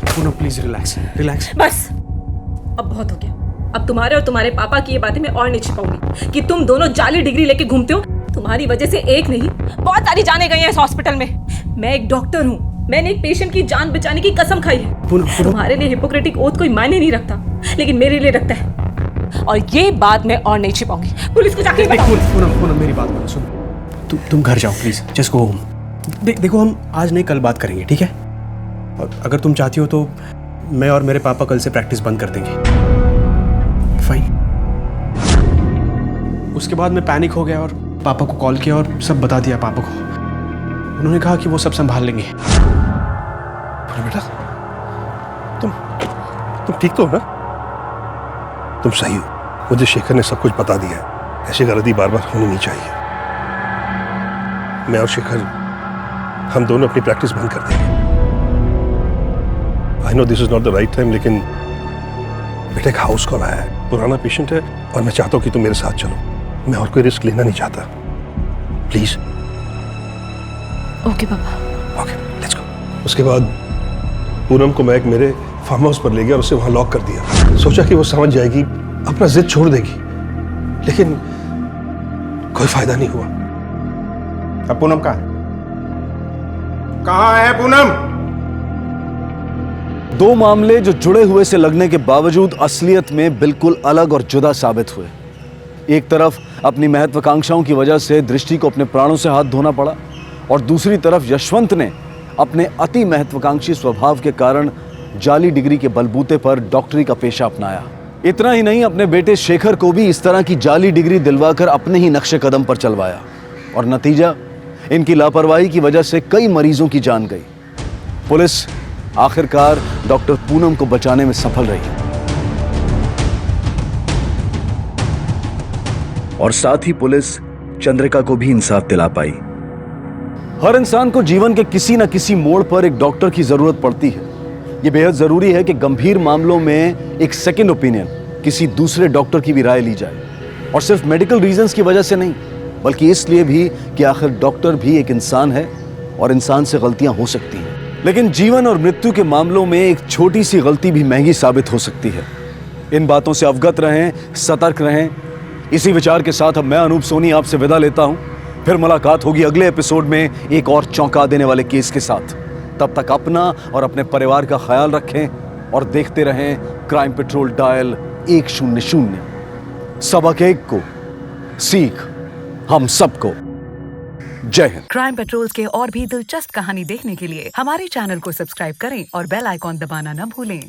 Poonam please relax, relax. बस, अब बहुत हो गया। अब तुम्हारे और तुम्हारे पापा की ये बातें मैं और नहीं छिपाऊंगी कि तुम दोनों जाली डिग्री लेके घूमते हो। तुम्हारी वजह से एक नहीं, बहुत सारी जानें गई हैं इस हॉस्पिटल में। मैं एक डॉक्टर हूँ, मैंने एक पेशेंट की जान बचाने की कसम खाई है। तुम्हारे लिए हिपोक्रेटिक ओथ कोई मायने नहीं रखता, लेकिन मेरे लिए रखता है। और ये बात मैं और नहीं छिपाऊंगी। पुलिस को जाके बताओ। पूनम मेरी बात मानो, सुनो। तुम घर जाओ प्लीज, जस्ट गो होम। देखो, हम आज नहीं कल बात करेंगे, ठीक है? और अगर तुम चाहती हो तो मैं और मेरे पापा कल से प्रैक्टिस बंद कर देंगे। फाइन। उसके बाद मैं पैनिक हो गया और पापा को कॉल किया और सब बता दिया पापा को। उन्होंने कहा कि वो सब संभाल लेंगे। बेटा, तुम ठीक तो हो ना? तुम सही हो। मुझे शेखर ने सब कुछ बता दिया है। ऐसी गलती बार बार होनी नहीं चाहिए। मैं और शेखर, हम दोनों अपनी प्रैक्टिस बंद कर देंगे। I know this is not the right time, लेकिन बेटा एक हाउस कॉल आया है, पुराना पेशेंट है और मैं चाहता हूँ कि तुम मेरे साथ चलो। मैं और कोई रिस्क लेना नहीं चाहता। प्लीज। ओके पापा। Okay, let's go. उसके बाद पूनम को मैं एक मेरे फार्म हाउस पर ले गया और उसे वहां लॉक कर दिया। सोचा कि वो समझ जाएगी, अपना जिद छोड़ देगी, लेकिन कोई फायदा नहीं हुआ। अब पूनम कहाँ है पूनम? दो मामले जो जुड़े हुए से लगने के बावजूद असलियत में बिल्कुल अलग और जुदा साबित हुए। एक तरफ अपनी महत्वाकांक्षाओं की वजह से दृष्टि को अपने प्राणों से हाथ धोना पड़ा, और दूसरी तरफ यशवंत ने अपने अति महत्वाकांक्षी स्वभाव के कारण जाली डिग्री के बलबूते पर डॉक्टरी का पेशा अपनाया। इतना ही नहीं, अपने बेटे शेखर को भी इस तरह की जाली डिग्री दिलवाकर अपने ही नक्शे कदम पर चलवाया, और नतीजा, इनकी लापरवाही की वजह से कई मरीजों की जान गई। पुलिस आखिरकार डॉक्टर पूनम को बचाने में सफल रही, और साथ ही पुलिस चंद्रिका को भी इंसाफ दिला पाई। हर इंसान को जीवन के किसी न किसी मोड़ पर एक डॉक्टर की जरूरत पड़ती है। यह बेहद जरूरी है कि गंभीर मामलों में एक सेकंड ओपिनियन, किसी दूसरे डॉक्टर की भी राय ली जाए, और सिर्फ मेडिकल रीजंस की वजह से नहीं, बल्कि इसलिए भी कि आखिर डॉक्टर भी एक इंसान है और इंसान से गलतियां हो सकती हैं। लेकिन जीवन और मृत्यु के मामलों में एक छोटी सी गलती भी महंगी साबित हो सकती है। इन बातों से अवगत रहें, सतर्क रहें। इसी विचार के साथ अब मैं अनूप सोनी आपसे विदा लेता हूं। फिर मुलाकात होगी अगले एपिसोड में एक और चौंका देने वाले केस के साथ। तब तक अपना और अपने परिवार का ख्याल रखें और देखते रहें क्राइम पेट्रोल डायल 100। सबक एक को, सीख हम सबको। जय हिंद। क्राइम पेट्रोल्स के और भी दिलचस्प कहानी देखने के लिए हमारे चैनल को सब्सक्राइब करें और बेल आइकॉन दबाना न भूलें।